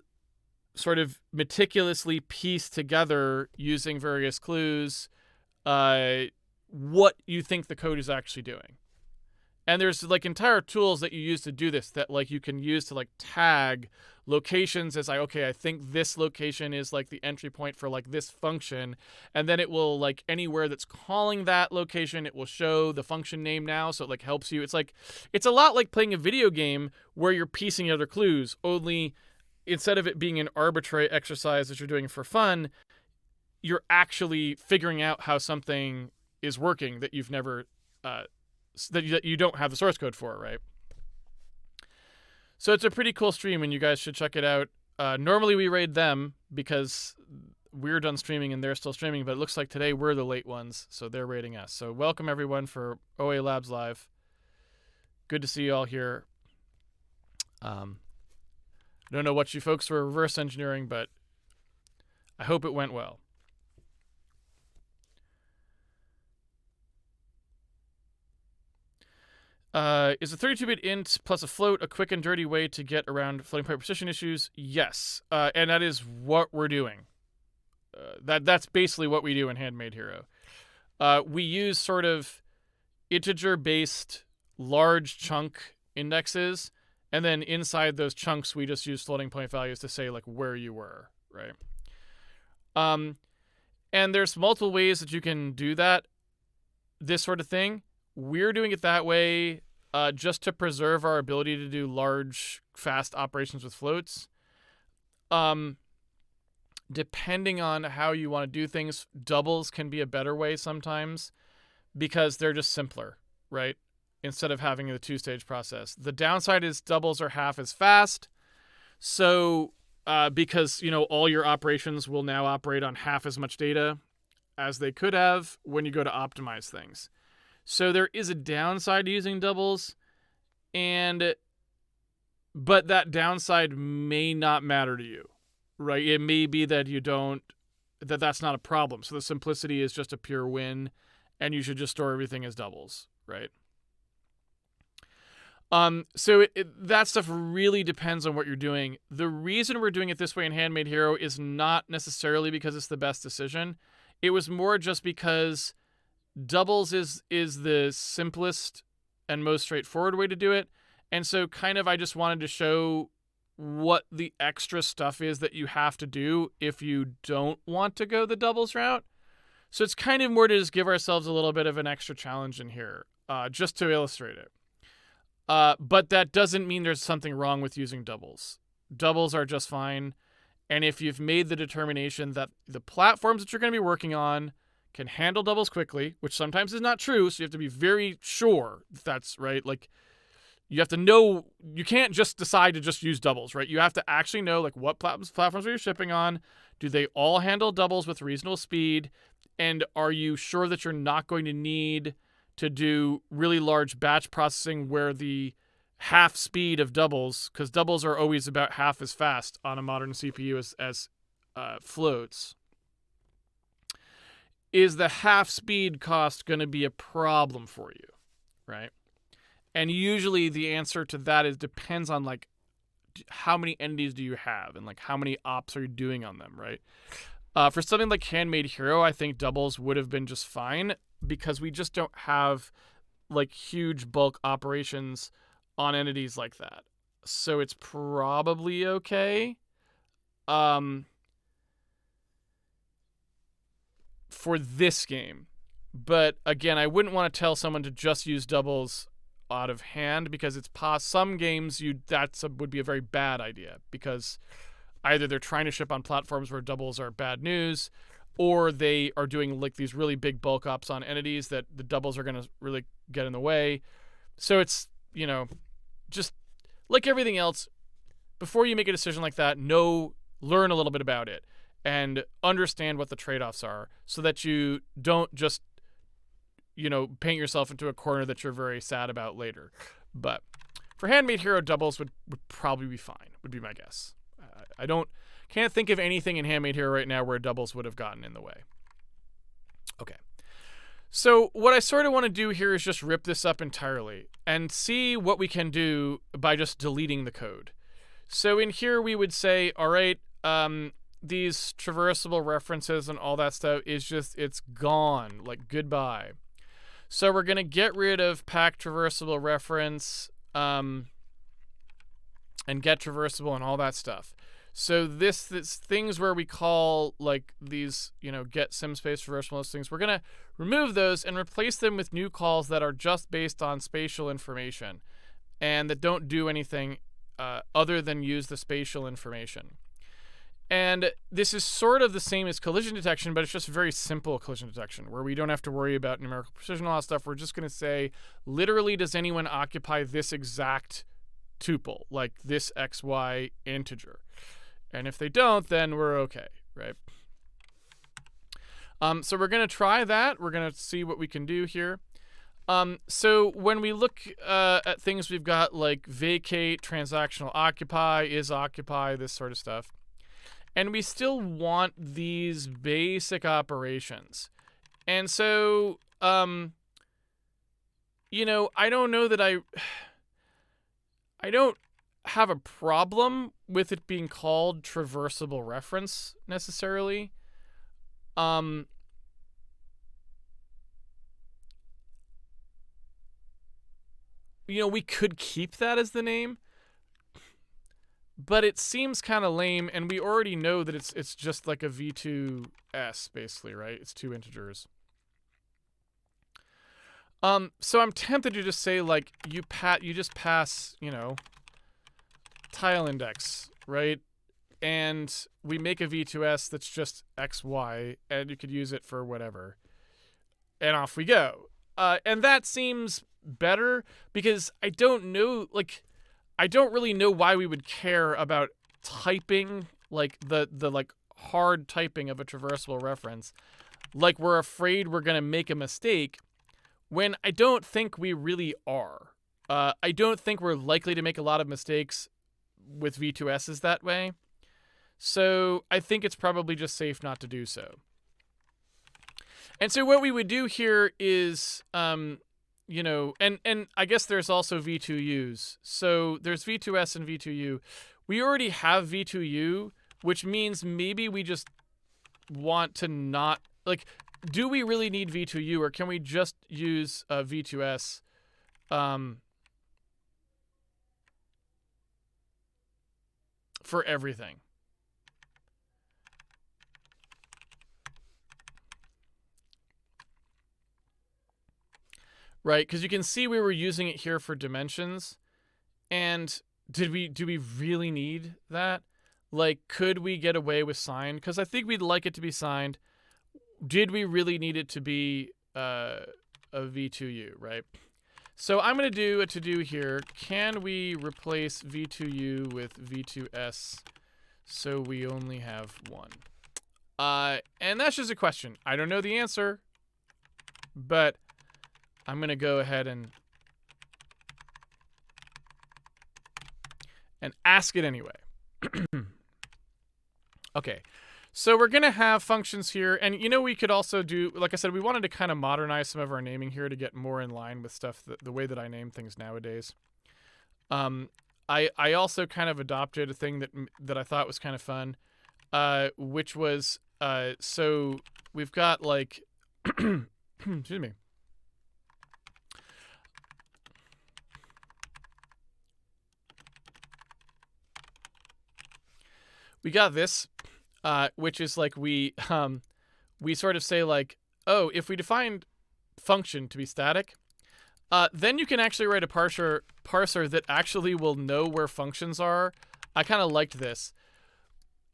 sort of meticulously piece together using various clues what you think the code is actually doing. And there's like entire tools that you use to do this that like you can use to like tag locations as like, okay, I think this location is like the entry point for like this function. And then it will like anywhere that's calling that location, it will show the function name now. So it like helps you. It's a lot like playing a video game where you're piecing other clues, only instead of it being an arbitrary exercise that you're doing for fun, you're actually figuring out how something is working that you've never, that you don't have the source code for, right? So it's a pretty cool stream, and you guys should check it out. Normally we raid them because we're done streaming and they're still streaming, but it looks like today we're the late ones, so they're raiding us. So welcome everyone for OA Labs Live. Good to see you all here. I don't know what you folks were reverse engineering, but I hope it went well. Is a 32-bit int plus a float a quick and dirty way to get around floating point precision issues? Yes, and that is what we're doing. That's basically what we do in Handmade Hero. We use sort of integer-based large chunk indexes, and then inside those chunks we just use floating point values to say like where you were, right? And there's multiple ways that you can do that, this sort of thing. We're doing it that way just to preserve our ability to do large, fast operations with floats. Depending on how you want to do things, doubles can be a better way sometimes because they're just simpler, right? Instead of having the two-stage process. The downside is doubles are half as fast. So because, all your operations will now operate on half as much data as they could have when you go to optimize things. So there is a downside to using doubles, but that downside may not matter to you, right? It may be that that's not a problem. So the simplicity is just a pure win, and you should just store everything as doubles, right? So that stuff really depends on what you're doing. The reason we're doing it this way in Handmade Hero is not necessarily because it's the best decision. It was more just because doubles is the simplest and most straightforward way to do it. And so kind of I just wanted to show what the extra stuff is that you have to do if you don't want to go the doubles route. So it's kind of more to just give ourselves a little bit of an extra challenge in here, just to illustrate it. But that doesn't mean there's something wrong with using doubles. Doubles are just fine. And if you've made the determination that the platforms that you're going to be working on can handle doubles quickly, which sometimes is not true, so you have to be very sure that's right. Like, you have to know, you can't just decide to just use doubles, right? You have to actually know, like, what platforms are you shipping on? Do they all handle doubles with reasonable speed? And are you sure that you're not going to need to do really large batch processing where the half speed of doubles, because doubles are always about half as fast on a modern CPU as floats, is the half speed cost going to be a problem for you, right? And usually the answer to that depends on like how many entities do you have and like how many ops are you doing on them, right? For something like Handmade Hero, I think doubles would have been just fine because we just don't have like huge bulk operations on entities like that. So it's probably okay. For this game. But again, I wouldn't want to tell someone to just use doubles out of hand because it's some games would be a very bad idea because either they're trying to ship on platforms where doubles are bad news, or they are doing like these really big bulk ops on entities that the doubles are going to really get in the way. So it's, just like everything else, before you make a decision like that, learn a little bit about it and understand what the trade-offs are so that you don't just, paint yourself into a corner that you're very sad about later. But for Handmade Hero, doubles would probably be fine, would be my guess. Can't think of anything in Handmade Hero right now where doubles would have gotten in the way. Okay. So what I sort of want to do here is just rip this up entirely and see what we can do by just deleting the code. So in here we would say, all right, these traversable references and all that stuff it's gone, like goodbye. So we're going to get rid of pack traversable reference and get traversable and all that stuff. So this things where we call like these, get simspace traversable, those things, we're going to remove those and replace them with new calls that are just based on spatial information and that don't do anything other than use the spatial information. And this is sort of the same as collision detection, but it's just very simple collision detection where we don't have to worry about numerical precision, all that stuff. We're just going to say, literally, does anyone occupy this exact tuple, like this XY integer? And if they don't, then we're okay, right? So we're going to try that. We're going to see what we can do here. So when we look at things, we've got like vacate, transactional occupy, is occupy, this sort of stuff. And we still want these basic operations. And so, you know, I don't know that I don't have a problem with it being called traversable reference necessarily. You know, we could keep that as the name, but it seems kind of lame, and we already know that it's just like a v2s basically, right? It's two integers. So I'm tempted to just say like you just pass, you know, tile index, right? And we make a v2s that's just xy, and you could use it for whatever. And off we go. And that seems better because I don't know, like, I don't really know why we would care about typing, like the like hard typing of a traversable reference. Like we're afraid we're gonna make a mistake when I don't think we really are. I don't think we're likely to make a lot of mistakes with v2s's that way. So I think it's probably just safe not to do so. And so what we would do here is, you know, and I guess there's also v2u's. So there's v2s and v2u. We already have v2u, which means maybe we just want to not, like, do we really need v2u, or can we just use v2s for everything? Right, because you can see we were using it here for dimensions, and do we really need that? Like, could we get away with signed? Because I think we'd like it to be signed. Did we really need it to be a v2u, right? So I'm going to do a to-do here. Can we replace v2u with v2s so we only have one? And that's just a question. I don't know the answer, but I'm going to go ahead and ask it anyway. Okay. So we're going to have functions here. And, you know, we could also do, like I said, we wanted to kind of modernize some of our naming here to get more in line with stuff, the way that I name things nowadays. I also kind of adopted a thing that I thought was kind of fun, which was, so we've got like, excuse me. We got this, which is like we sort of say like, oh, if we define function to be static, then you can actually write a parser that actually will know where functions are. I kind of liked this.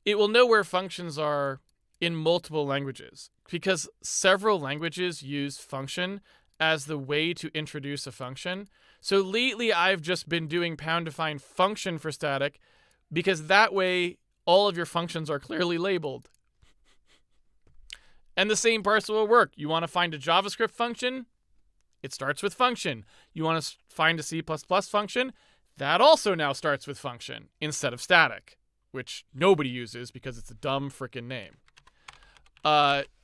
It will know where functions are in multiple languages because several languages use function as the way to introduce a function. So lately I've just been doing #define function for static because that way all of your functions are clearly labeled. And the same parser will work. You want to find a JavaScript function? It starts with function. You want to find a C++ function? That also now starts with function instead of static, which nobody uses because it's a dumb freaking name.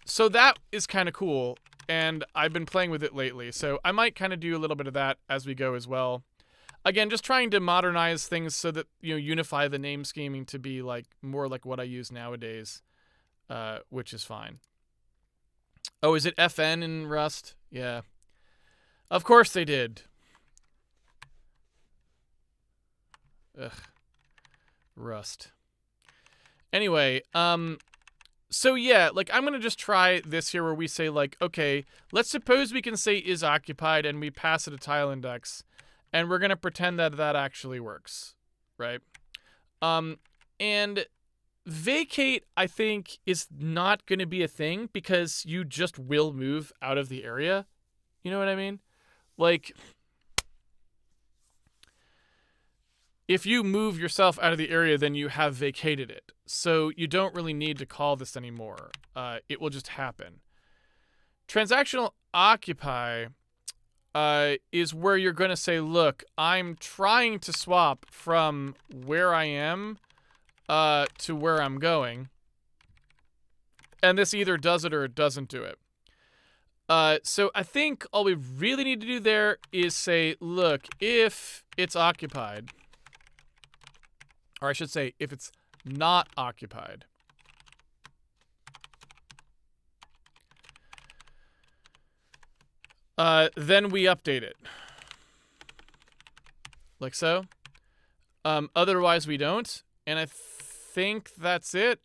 So that is kind of cool, and I've been playing with it lately. So I might kind of do a little bit of that as we go as well. Again, just trying to modernize things so that, you know, unify the name scheming to be like more like what I use nowadays, which is fine. Oh, is it FN in Rust? Yeah. Of course they did. Ugh. Rust. Anyway, so yeah, like I'm going to just try this here where we say like, okay, let's suppose we can say is occupied and we pass it a tile index. And we're going to pretend that that actually works, right? And vacate, I think, is not going to be a thing because you just will move out of the area. You know what I mean? Like, if you move yourself out of the area, then you have vacated it. So you don't really need to call this anymore. It will just happen. Transactional occupy is where you're going to say, look, I'm trying to swap from where I am to where I'm going. And this either does it or it doesn't do it. So I think all we really need to do there is say, look, if it's occupied, or I should say, if it's not occupied, then we update it. Like so. Otherwise we don't. And I think that's it.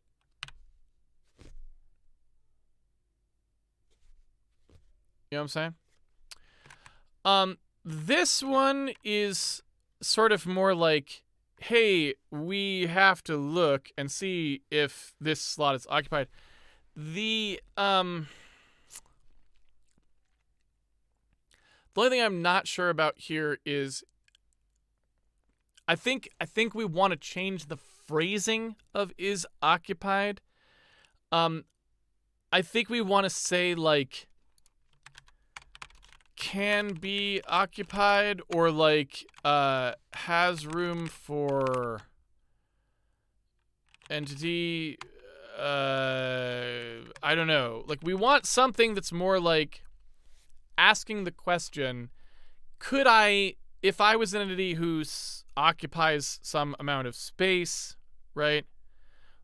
You know what I'm saying? This one is sort of more like, hey, we have to look and see if this slot is occupied. The only thing I'm not sure about here is I think we want to change the phrasing of is occupied. I think we want to say like can be occupied or like has room for entity. I don't know. Like we want something that's more like asking the question, could I, if I was an entity who occupies some amount of space, right?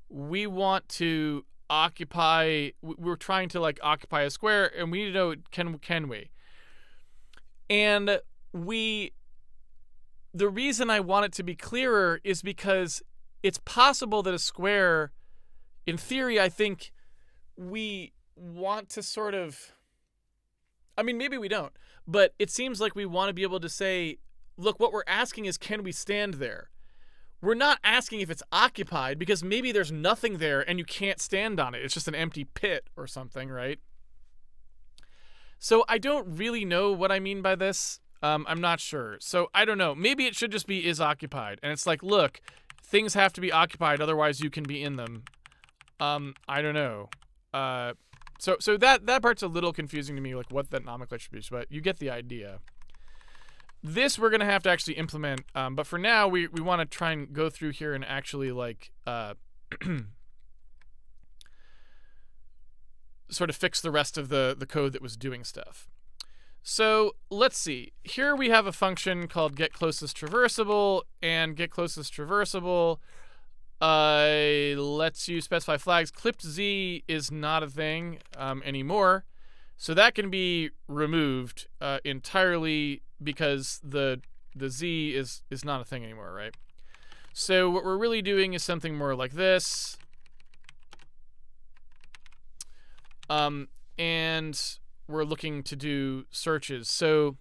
We want to occupy, we're trying to like occupy a square and we need to know, can we? And the reason I want it to be clearer is because it's possible that a square, in theory, I think we want to sort of, I mean, maybe we don't, but it seems like we want to be able to say, look, what we're asking is, can we stand there? We're not asking if it's occupied because maybe there's nothing there and you can't stand on it. It's just an empty pit or something, right? So I don't really know what I mean by this. I'm not sure. So I don't know. Maybe it should just be is occupied. And it's like, look, things have to be occupied, otherwise you can be in them. I don't know. So that part's a little confusing to me, like what that nomenclature should be, but you get the idea. This we're going to have to actually implement, but for now we want to try and go through here and actually like sort of fix the rest of the code that was doing stuff. So let's see. Here we have a function called getClosestTraversable, and getClosestTraversable lets you specify flags. Clipped Z is not a thing anymore, so that can be removed entirely because the Z is not a thing anymore, right? So what we're really doing is something more like this. And we're looking to do searches. So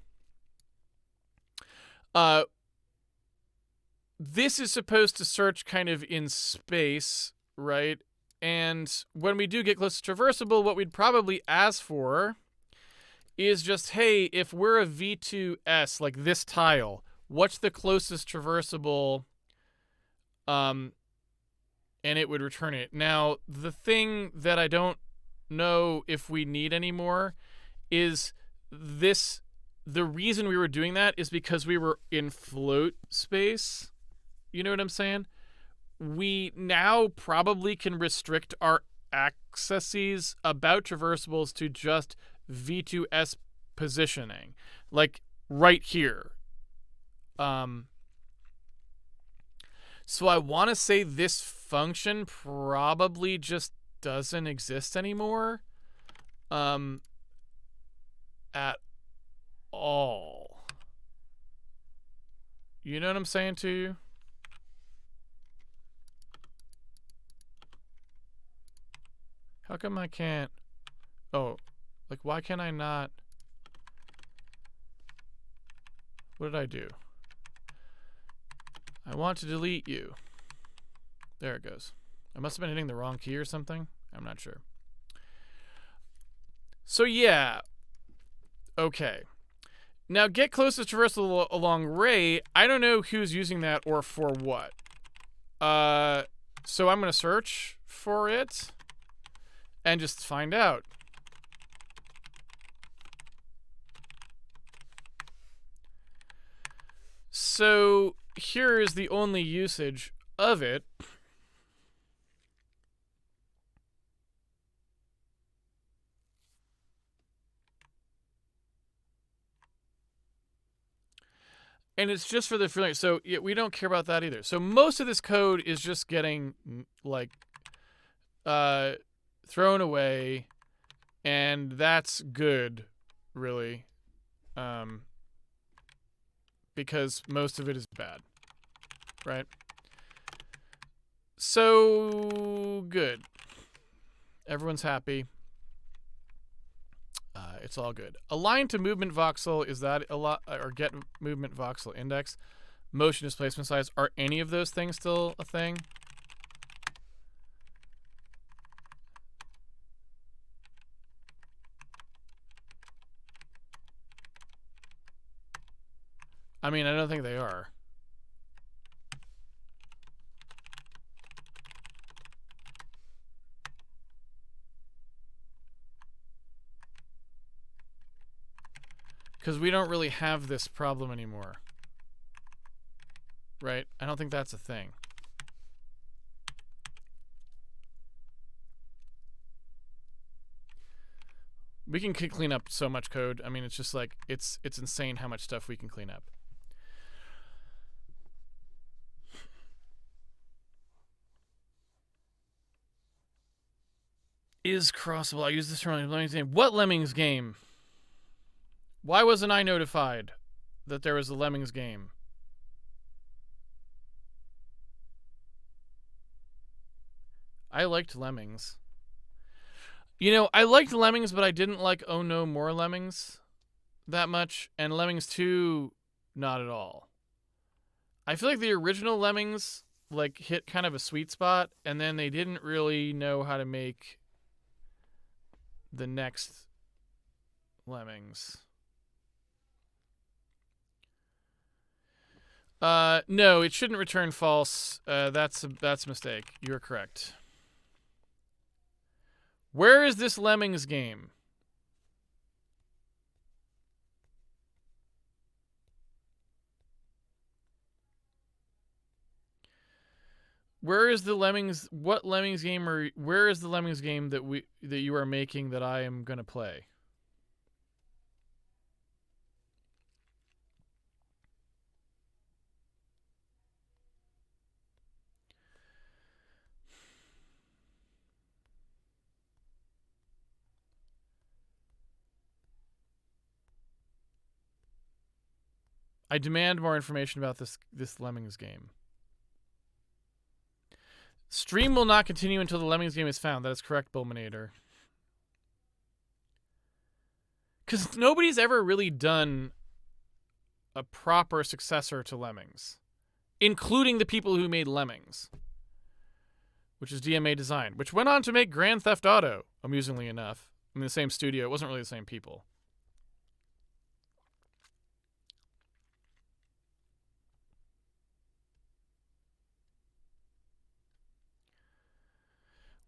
this is supposed to search kind of in space, right? And when we do get close to traversable, what we'd probably ask for is just, hey, if we're a V2S, like this tile, what's the closest traversable? And it would return it. Now, the thing that I don't know if we need anymore is this. The reason we were doing that is because we were in float space. You know what I'm saying? We now probably can restrict our accesses about traversables to just V2S positioning, like right here. So I want to say this function probably just doesn't exist anymore at all. You know what I'm saying to you? How come I can't? Oh, like why can I not? What did I do? I want to delete you. There it goes. I must have been hitting the wrong key or something. I'm not sure. So yeah. Okay. Now get closest traversal along Ray. I don't know who's using that or for what. So I'm going to search for it and just find out. So here is the only usage of it. And it's just for the familiar. So yeah, we don't care about that either. So most of this code is just getting like thrown away, and that's good, really, because most of it is bad, right? So good. Everyone's happy. It's all good. Align to movement voxel, is that a lot? Or get movement voxel index. Motion displacement size. Are any of those things still a thing? I mean, I don't think they are. Because we don't really have this problem anymore. Right? I don't think that's a thing. We can clean up so much code. I mean, it's just like, it's insane how much stuff we can clean up. Is crossable. I use this term. Lemmings game. What Lemmings game? Why wasn't I notified that there was a Lemmings game? I liked Lemmings. You know, I liked Lemmings, but I didn't like Oh No More Lemmings that much, and Lemmings 2, not at all. I feel like the original Lemmings like hit kind of a sweet spot, and then they didn't really know how to make the next Lemmings. No, it shouldn't return false. That's a mistake. You're correct. Where is this Lemmings game? Where is the Lemmings? What Lemmings game are? Where is the Lemmings game that you are making that I am gonna play? I demand more information about this Lemmings game. Stream will not continue until the Lemmings game is found. That is correct, Bulminator. Because nobody's ever really done a proper successor to Lemmings, including the people who made Lemmings, which is DMA Design, which went on to make Grand Theft Auto, amusingly enough. I mean, the same studio. It wasn't really the same people.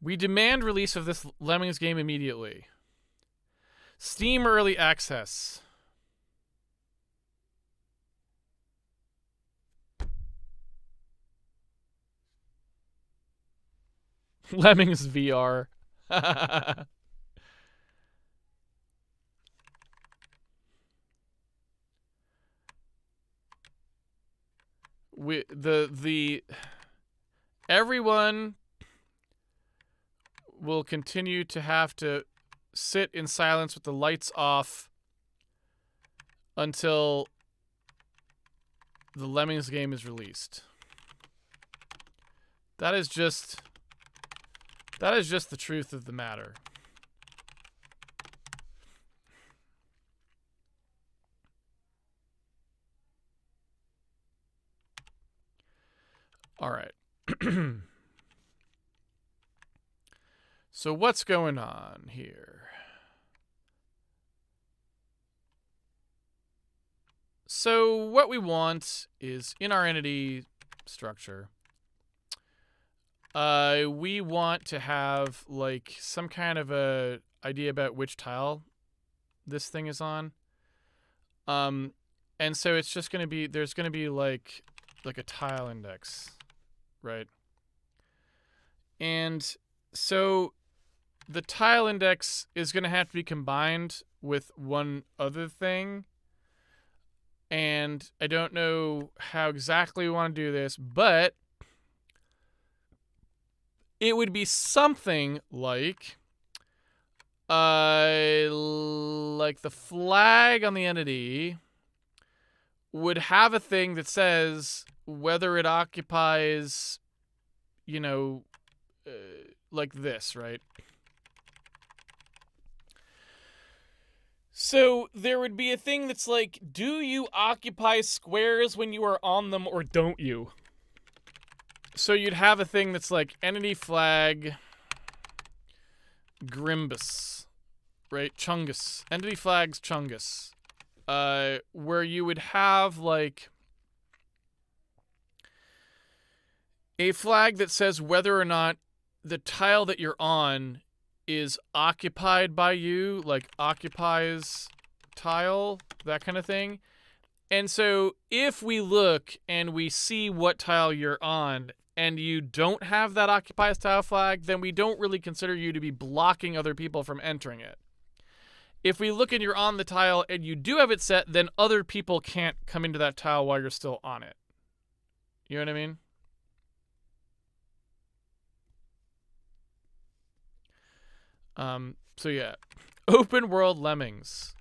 We demand release of this Lemmings game immediately. Steam Early Access. Lemmings VR. Everyone will continue to have to sit in silence with the lights off until the Lemmings game is released. That is just the truth of the matter. All right. So what's going on here? So what we want is in our entity structure, we want to have like some kind of a idea about which tile this thing is on. And so it's just gonna be, there's gonna be like a tile index, right? And so the tile index is gonna have to be combined with one other thing. And I don't know how exactly we want to do this, but it would be something like the flag on the entity would have a thing that says whether it occupies, you know, like this, right? So there would be a thing that's like, do you occupy squares when you are on them or don't you? So you'd have a thing that's like entity flag Grimbus, right? Chungus. Entity flags Chungus. Where you would have like a flag that says whether or not the tile that you're on is occupied by you, like occupies tile, that kind of thing. And so if we look and we see what tile you're on and you don't have that occupies tile flag, then we don't really consider you to be blocking other people from entering it. If we look and you're on the tile and you do have it set, then other people can't come into that tile while you're still on it. You know what I mean? So yeah, open world Lemmings.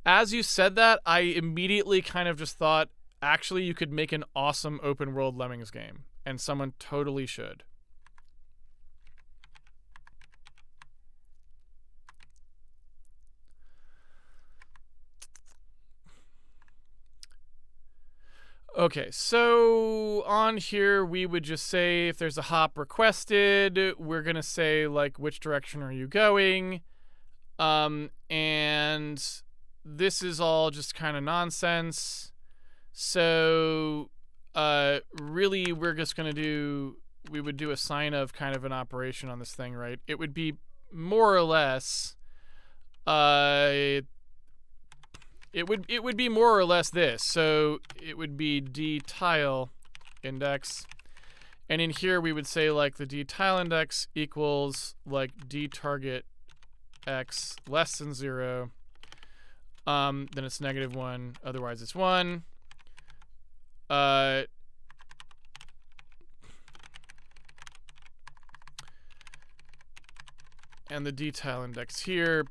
As you said that, I immediately kind of just thought, actually, you could make an awesome open world Lemmings game, and someone totally should. Okay, so on here we would just say if there's a hop requested, we're gonna say like which direction are you going, and this is all just kind of nonsense. So really we're just gonna do, we would do a sign of kind of an operation on this thing, right? It would be more or less it would be more or less this. So it would be d tile index, and in here we would say like the d tile index equals like d target x less than 0. Then it's -1. Otherwise it's 1. And the d tile index here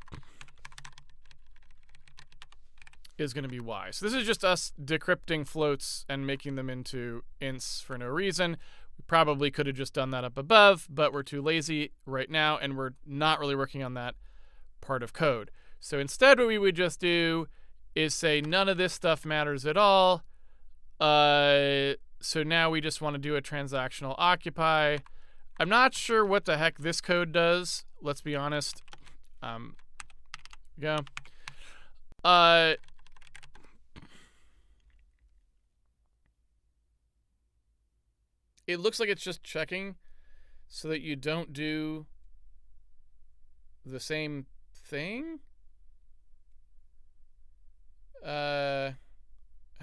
is going to be y. So this is just us decrypting floats and making them into ints for no reason. We probably could have just done that up above, but we're too lazy right now, and we're not really working on that part of code. So instead what we would just do is say none of this stuff matters at all. So now we just want to do a transactional occupy. I'm not sure what the heck this code does. Let's be honest. Go. It looks like it's just checking so that you don't do the same thing. I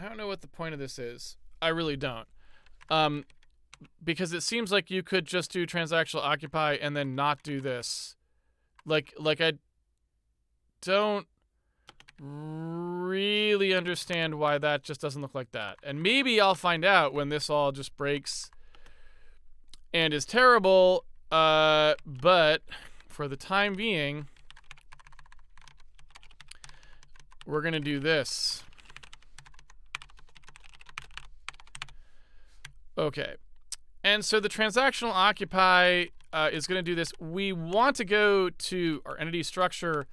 don't know what the point of this is. I really don't. Because it seems like you could just do transactional occupy and then not do this. Like I don't really understand why that just doesn't look like that. And maybe I'll find out when this all just breaks and is terrible. But for the time being, we're going to do this. Okay. And so the transactional occupy is going to do this. We want to go to our entity structure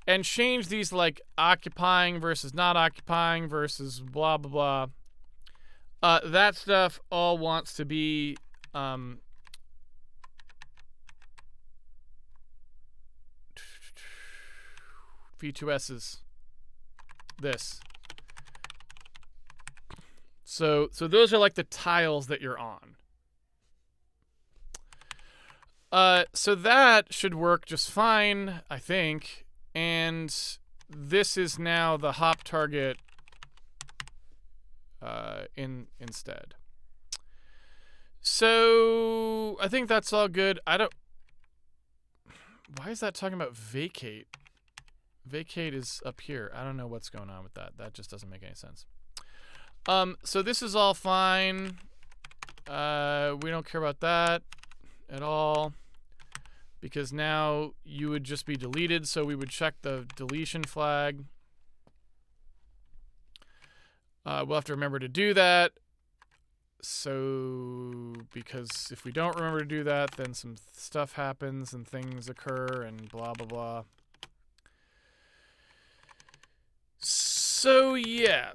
and change these like occupying versus not occupying versus blah, blah, blah. That stuff all wants to be V2S's. This. So those are like the tiles that you're on. So that should work just fine, I think. And this is now the hop target instead. So I think that's all good. Why is that talking about vacate? Vacate is up here. I don't know what's going on with that. That just doesn't make any sense. So this is all fine. We don't care about that at all, because now you would just be deleted, so we would check the deletion flag. We'll have to remember to do that. So, because if we don't remember to do that, then some stuff happens and things occur and blah, blah, blah. So, yeah.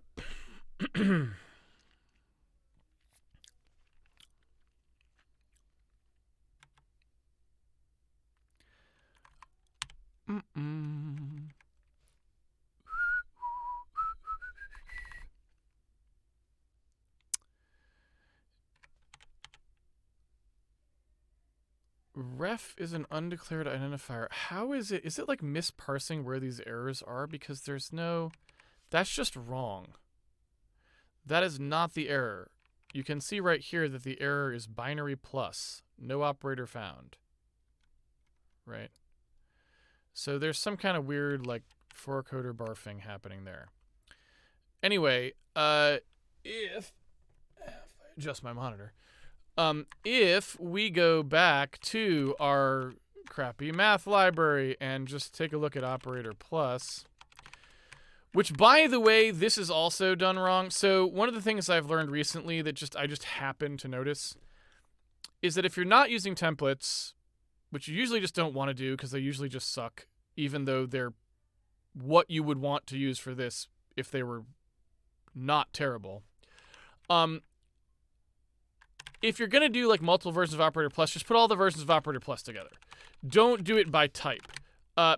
Ref is an undeclared identifier. How is it? Is it like misparsing where these errors are? Because there's no... That's just wrong. That is not the error. You can see right here that the error is binary plus. No operator found. Right? So there's some kind of weird, like, for-coder barfing happening there. Anyway, if I adjust my monitor... if we go back to our crappy math library and just take a look at operator plus, which, by the way, this is also done wrong. So one of the things I've learned recently that I just happened to notice is that if you're not using templates, which you usually just don't want to do because they usually just suck, even though they're what you would want to use for this if they were not terrible. If you're going to do like multiple versions of Operator Plus, just put all the versions of Operator Plus together. Don't do it by type,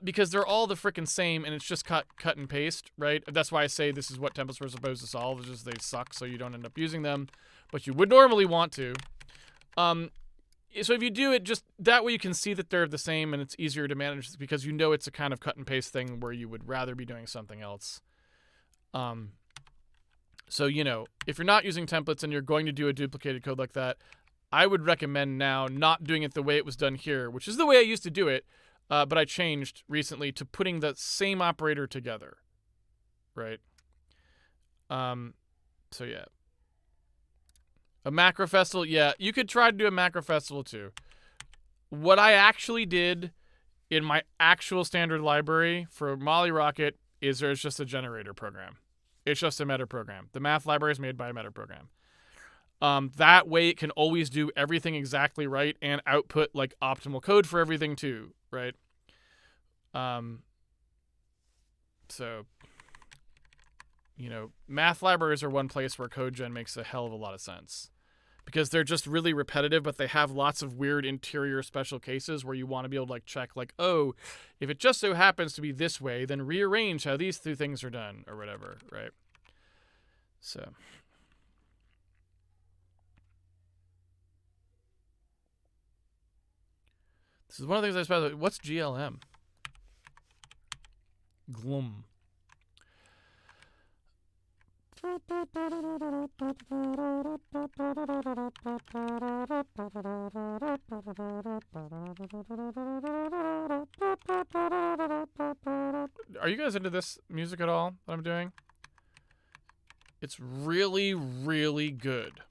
because they're all the frickin' same and it's just cut and paste, right? That's why I say this is what templates were supposed to solve. It's just they suck, so you don't end up using them, but you would normally want to. So if you do it, just that way you can see that they're the same and it's easier to manage because you know it's a kind of cut and paste thing where you would rather be doing something else. So, you know, if you're not using templates and you're going to do a duplicated code like that, I would recommend now not doing it the way it was done here, which is the way I used to do it, but I changed recently to putting the same operator together, right? So, yeah. A macro festival, yeah, you could try to do a macro festival too. What I actually did in my actual standard library for Molly Rocket is there's just a generator program. It's just a meta program. The math library is made by a meta program. That way it can always do everything exactly right and output like optimal code for everything too, right? So, you know, math libraries are one place where code gen makes a hell of a lot of sense. Because they're just really repetitive, but they have lots of weird interior special cases where you want to be able to like check like, oh, if it just so happens to be this way, then rearrange how these two things are done or whatever, right? So. This is one of the things I was about to... What's GLM? Glum. Are you guys into this music at all that I'm doing? It's really, really good.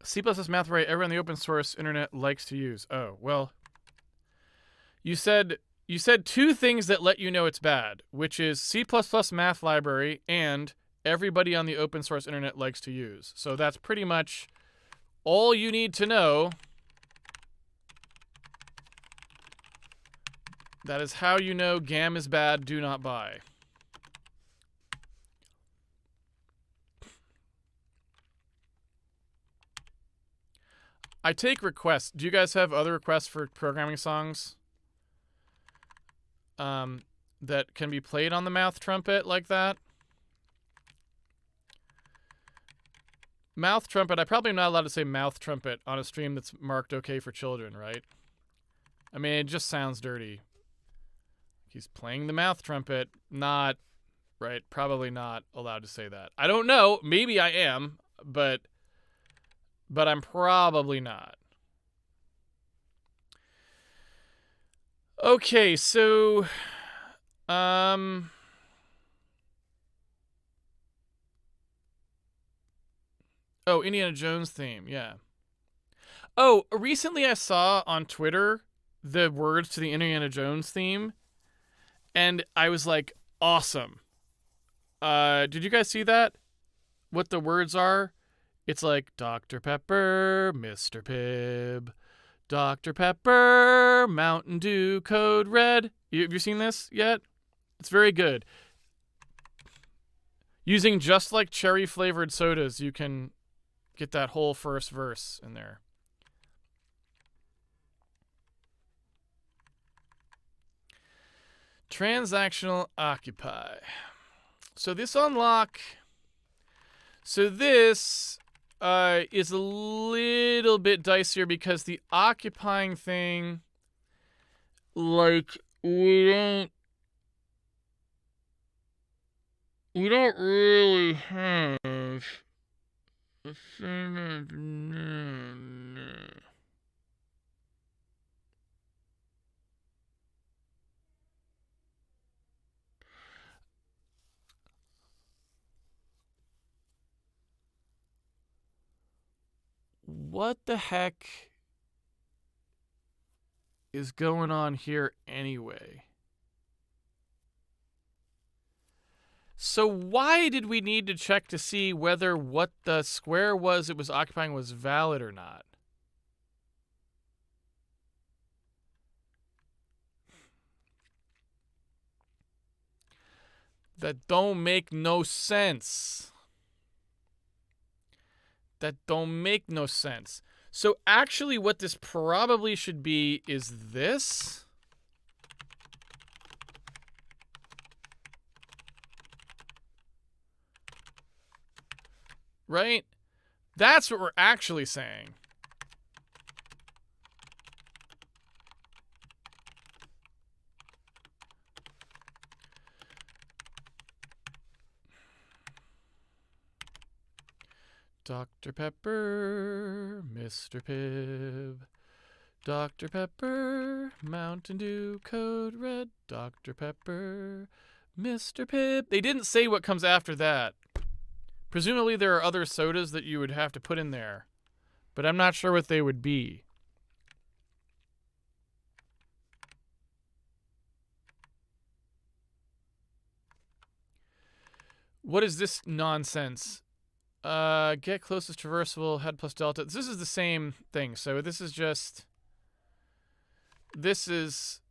C++ math array everyone on the open source internet likes to use. Oh, well. You said two things that let you know it's bad, which is C++ math library and everybody on the open source internet likes to use. So that's pretty much all you need to know. That is how you know GAM is bad, do not buy. I take requests. Do you guys have other requests for programming songs that can be played on the math trumpet like that? Mouth trumpet. I probably am not allowed to say mouth trumpet on a stream that's marked okay for children, right? I mean, it just sounds dirty. He's playing the mouth trumpet. Not, right? Probably not allowed to say that. I don't know. Maybe I am, but I'm probably not. Okay, so oh, Indiana Jones theme, yeah. Oh, recently I saw on Twitter the words to the Indiana Jones theme, and I was like, awesome. Did you guys see that? What the words are? It's like Dr. Pepper, Mr. Pibb, Dr. Pepper, Mountain Dew, Code Red. Have you seen this yet? It's very good. Using just like cherry flavored sodas, you can get that whole first verse in there. Transactional occupy. So this unlock. So this is a little bit dicier because the occupying thing, like, we don't really have a thing. What the heck is going on here anyway? So why did we need to check to see whether what the square was it was occupying was valid or not? That don't make no sense. That don't make no sense. So actually what this probably should be is this. Right? That's what we're actually saying. Dr. Pepper, Mr. Pibb, Dr. Pepper, Mountain Dew, Code Red, Dr. Pepper, Mr. Pibb. They didn't say what comes after that. Presumably there are other sodas that you would have to put in there, but I'm not sure what they would be. What is this nonsense? Get closest traversable, head plus delta. This is the same thing. So this is just... This is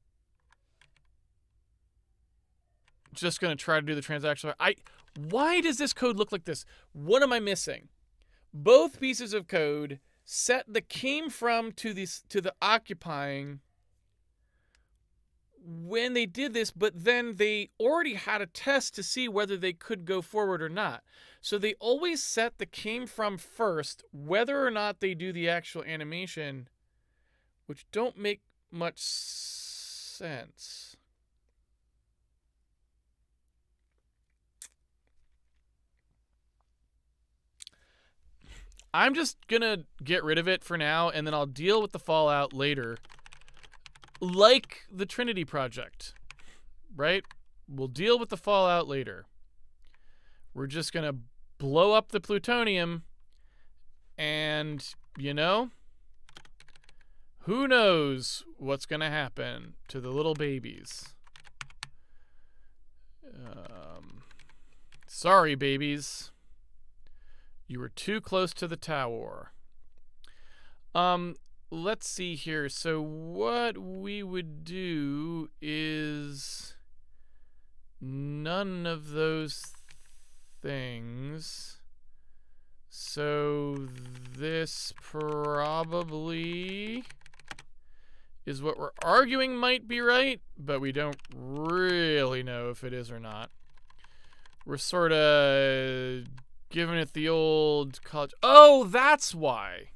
just going to try to do the transactional. Why does this code look like this? What am I missing? Both pieces of code set the came from to the occupying when they did this, but then they already had a test to see whether they could go forward or not. So they always set the came from first, whether or not they do the actual animation, which don't make much sense. I'm just gonna get rid of it for now, and then I'll deal with the fallout later. Like the Trinity project, right? We'll deal with the fallout later. We're just gonna blow up the plutonium, and, you know, who knows what's gonna happen to the little babies. Sorry, babies. You were too close to the tower. Let's see here. So what we would do is none of those things. So this probably is what we're arguing might be right, but we don't really know if it is or not. We're sort of giving it the old college. Oh, that's why.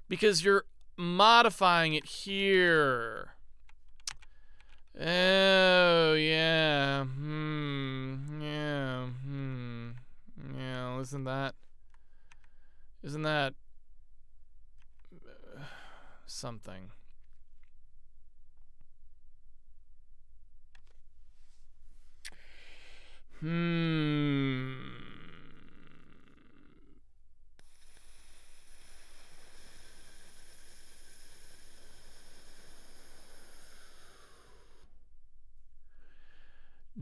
Because you're modifying it here. Oh, yeah. Yeah. Yeah, isn't that something?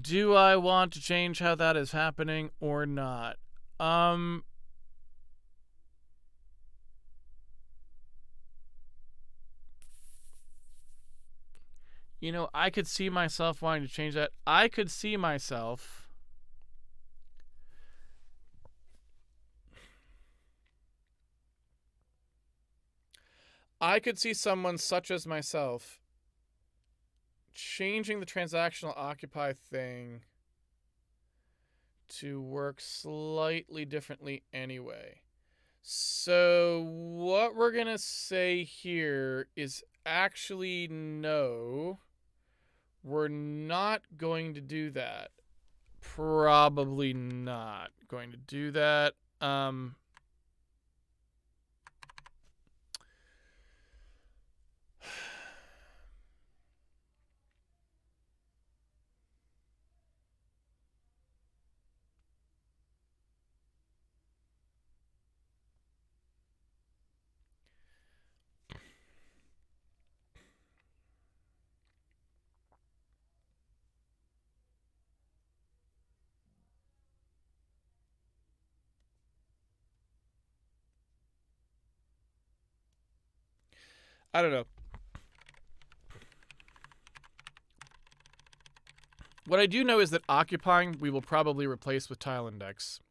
Do I want to change how that is happening or not? You know, I could see myself wanting to change that. I could see myself someone such as myself changing the transactional occupy thing to work slightly differently anyway. So what we're going to say here is actually no, we're not going to do that. Probably not going to do that. I don't know. What I do know is that occupying we will probably replace with tile index.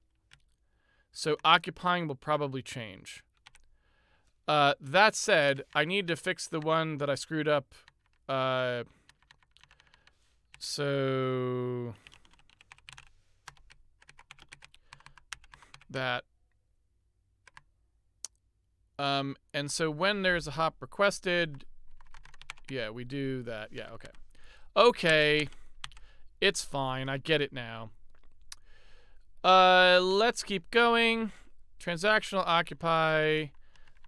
So occupying will probably change. That said, I need to fix the one that I screwed up. So that. And so when there's a hop requested, yeah, we do that. Yeah, okay. Okay. It's fine. I get it now. Let's keep going. Transactional occupy.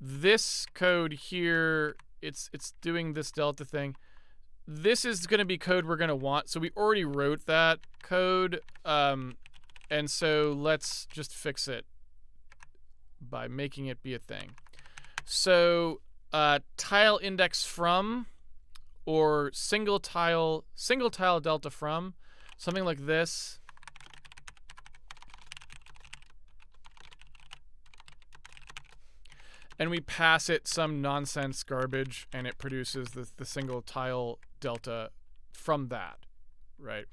This code here, it's doing this delta thing. This is going to be code we're going to want. So we already wrote that code. And so let's just fix it by making it be a thing. So tile index from or single tile delta from, something like this. And we pass it some nonsense garbage, and it produces the single tile delta from that, right?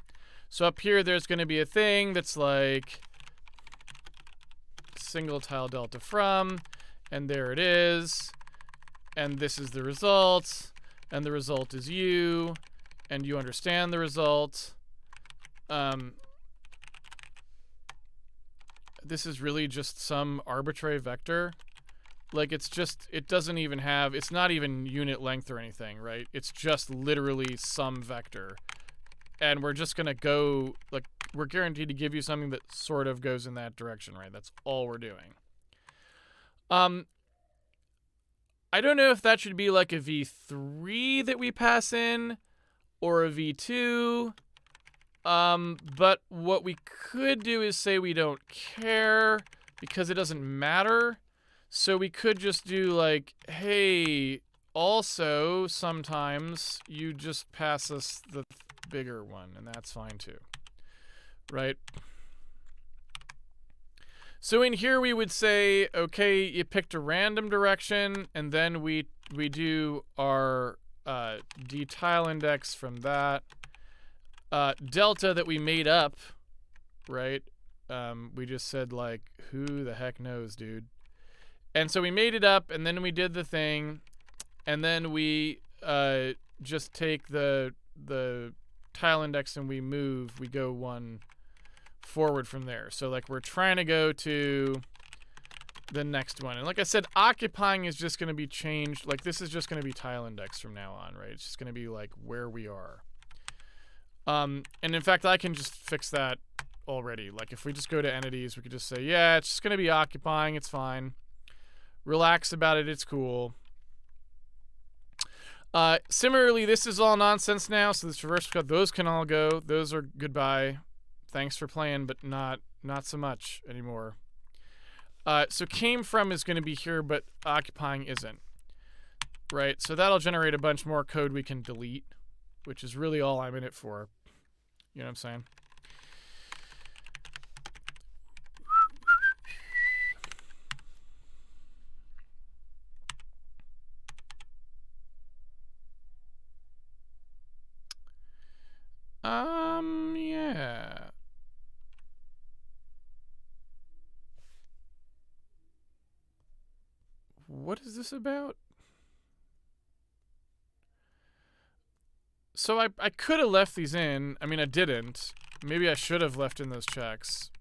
So up here, there's going to be a thing that's like single tile delta from, and there it is. And this is the result, and the result is you, and you understand the result. This is really just some arbitrary vector. Like, it's just, it doesn't even have, it's not even unit length or anything, right? It's just literally some vector. And we're just going to go, like, we're guaranteed to give you something that sort of goes in that direction, right? That's all we're doing. I don't know if that should be like a v3 that we pass in or a v2. But what we could do is say we don't care because it doesn't matter. So we could just do like, hey, also sometimes you just pass us the bigger one, and that's fine too, right? So in here we would say, okay, you picked a random direction, and then we do our d-tile index from that. Delta that we made up, right? We just said like, who the heck knows, dude? And so we made it up, and then we did the thing, and then we just take the tile index and we move. We go one forward from there. So like we're trying to go to the next one. And like I said, occupying is just going to be changed. Like this is just going to be tile index from now on, right? It's just going to be like where we are. And in fact, I can just fix that already. Like if we just go to entities, we could just say, yeah, it's just going to be occupying. It's fine. Relax about it. It's cool. Similarly, this is all nonsense now. So this traversable code, those can all go. Those are goodbye. Thanks for playing, but not so much anymore. So came from is going to be here, but occupying isn't. Right? So that'll generate a bunch more code we can delete, which is really all I'm in it for. You know what I'm saying? Yeah. What is this about? So I could have left these in. I mean, I didn't. Maybe I should have left in those checks.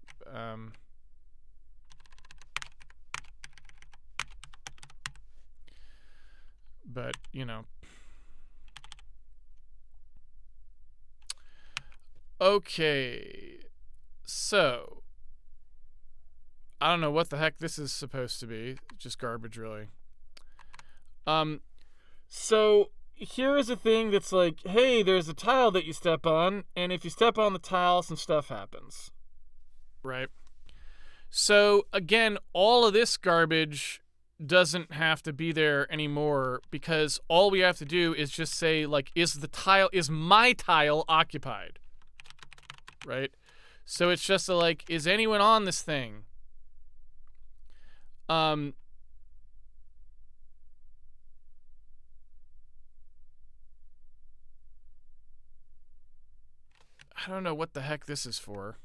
But, you know. Okay. So. I don't know what the heck this is supposed to be. Just garbage, really. So here is a thing that's like, hey, there's a tile that you step on, and if you step on the tile, some stuff happens. Right? So, again, all of this garbage doesn't have to be there anymore because all we have to do is just say, like, is my tile occupied? Right? So it's just like, is anyone on this thing? I don't know what the heck this is for.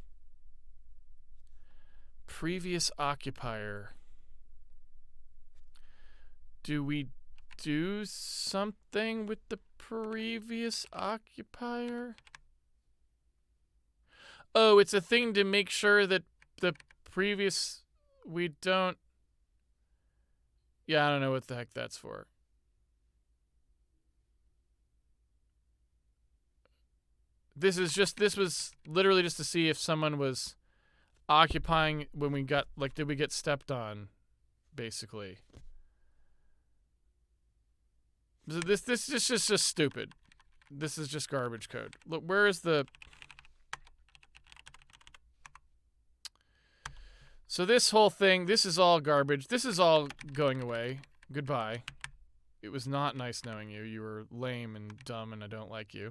Previous occupier. Do we do something with the previous occupier? Oh, it's a thing to make sure that the previous... We don't... Yeah, I don't know what the heck that's for. This was literally just to see if someone was occupying when we got, like, did we get stepped on, basically. This is just stupid. This is just garbage code. Look, where is the... So this whole thing, this is all garbage. This is all going away. Goodbye. It was not nice knowing you. You were lame and dumb and I don't like you.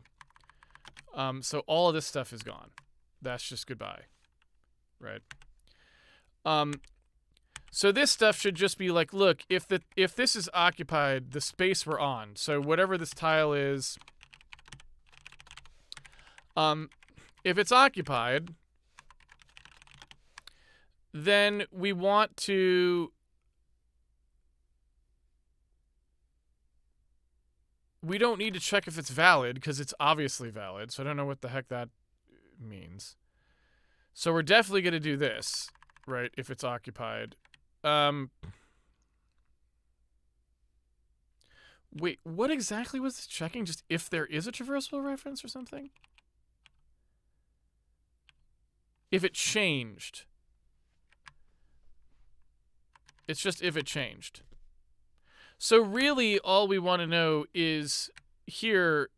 So all of this stuff is gone. That's just goodbye. Right? So this stuff should just be like, look, if this is occupied, the space we're on, so whatever this tile is, if it's occupied, then we want to... We don't need to check if it's valid, because it's obviously valid, so I don't know what the heck that means. So we're definitely going to do this, right, if it's occupied. Wait, what exactly was this checking? Just if there is a traversable reference or something? If it changed. It's just if it changed. So really all we want to know is here,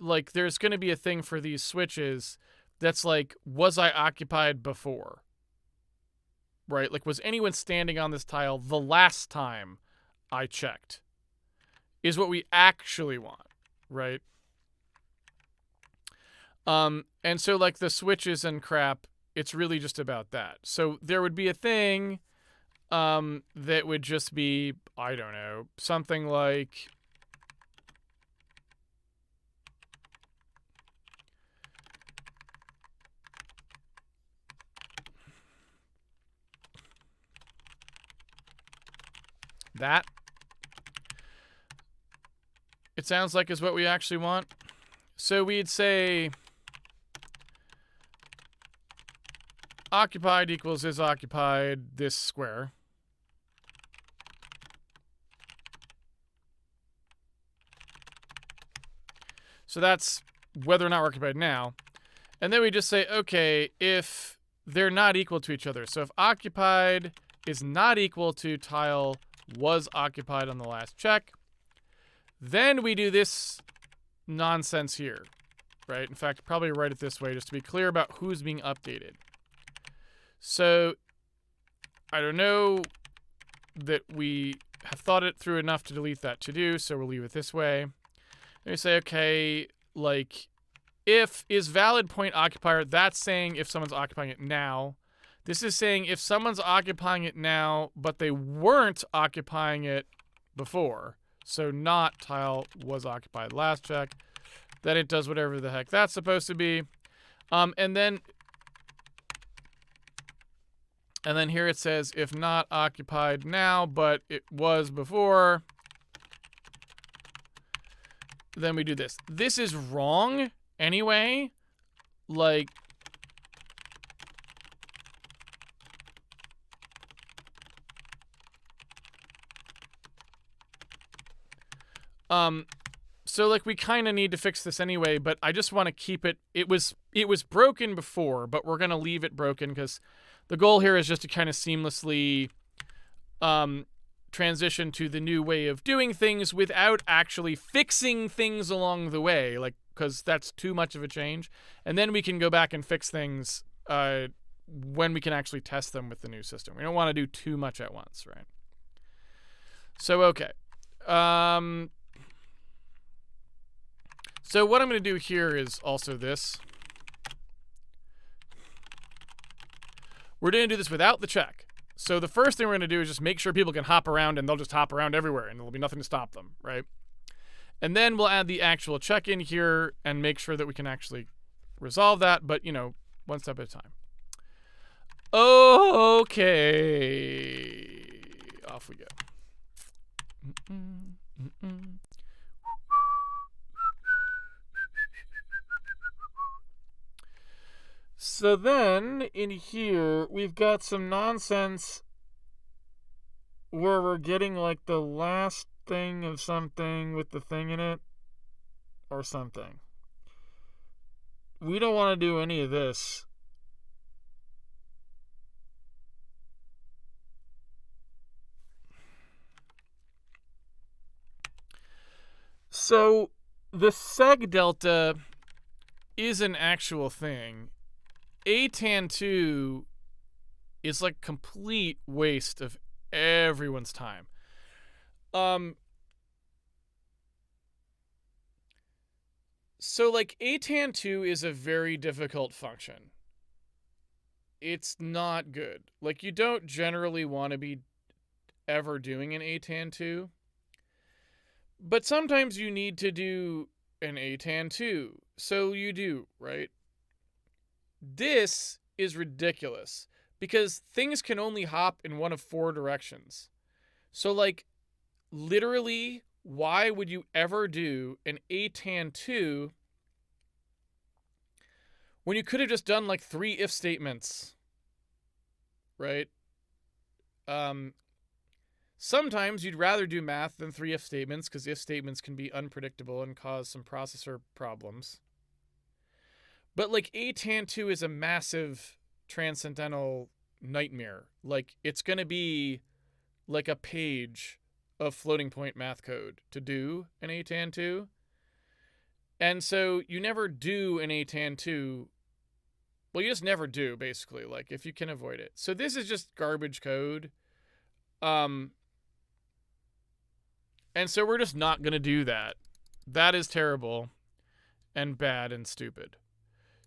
like, there's going to be a thing for these switches that's like, was I occupied before? Right? Like, was anyone standing on this tile the last time I checked? Is what we actually want, right? And so, like, the switches and crap, it's really just about that. So there would be a thing that would just be, I don't know, something like... that. It sounds like is what we actually want. So we'd say... occupied equals is occupied this square. So that's whether or not we're occupied now. And then we just say, okay, if they're not equal to each other. So if occupied is not equal to tile was occupied on the last check, then we do this nonsense here, right? In fact, probably write it this way just to be clear about who's being updated. So I don't know that we have thought it through enough to delete that to do, so we'll leave it this way. And we say, okay, like if is valid point occupier, that's saying if someone's occupying it now. This is saying if someone's occupying it now, but they weren't occupying it before. So not tile was occupied last check. Then it does whatever the heck that's supposed to be. And then here it says if not occupied now, but it was before, then we do this. This is wrong anyway. Like, so like we kind of need to fix this anyway, but I just want to keep it. It was broken before, but we're going to leave it broken because the goal here is just to kind of seamlessly transition to the new way of doing things without actually fixing things along the way, like, because that's too much of a change. And then we can go back and fix things when we can actually test them with the new system. We don't want to do too much at once, right? So, okay. So what I'm going to do here is also this. We're going to do this without the check. So the first thing we're going to do is just make sure people can hop around, and they'll just hop around everywhere, and there'll be nothing to stop them, right? And then we'll add the actual check in here and make sure that we can actually resolve that, but, you know, one step at a time. Okay. Off we go. So then, in here, we've got some nonsense where we're getting, like, the last thing of something with the thing in it, or something. We don't want to do any of this. So, the seg delta is an actual thing. Atan2 is like complete waste of everyone's time. So like Atan2 is a very difficult function. It's not good. Like you don't generally want to be ever doing an Atan2. But sometimes you need to do an Atan2. So you do, right? This is ridiculous because things can only hop in one of 4 directions. So, like, literally, why would you ever do an Atan2 when you could have just done, like, 3 if statements? Right? Sometimes you'd rather do math than 3 if statements because if statements can be unpredictable and cause some processor problems. But, like, Atan2 is a massive transcendental nightmare. Like, it's going to be, like, a page of floating point math code to do an Atan2. And so you never do an Atan2. Well, you just never do, basically, like, if you can avoid it. So this is just garbage code. And so we're just not going to do that. That is terrible and bad and stupid.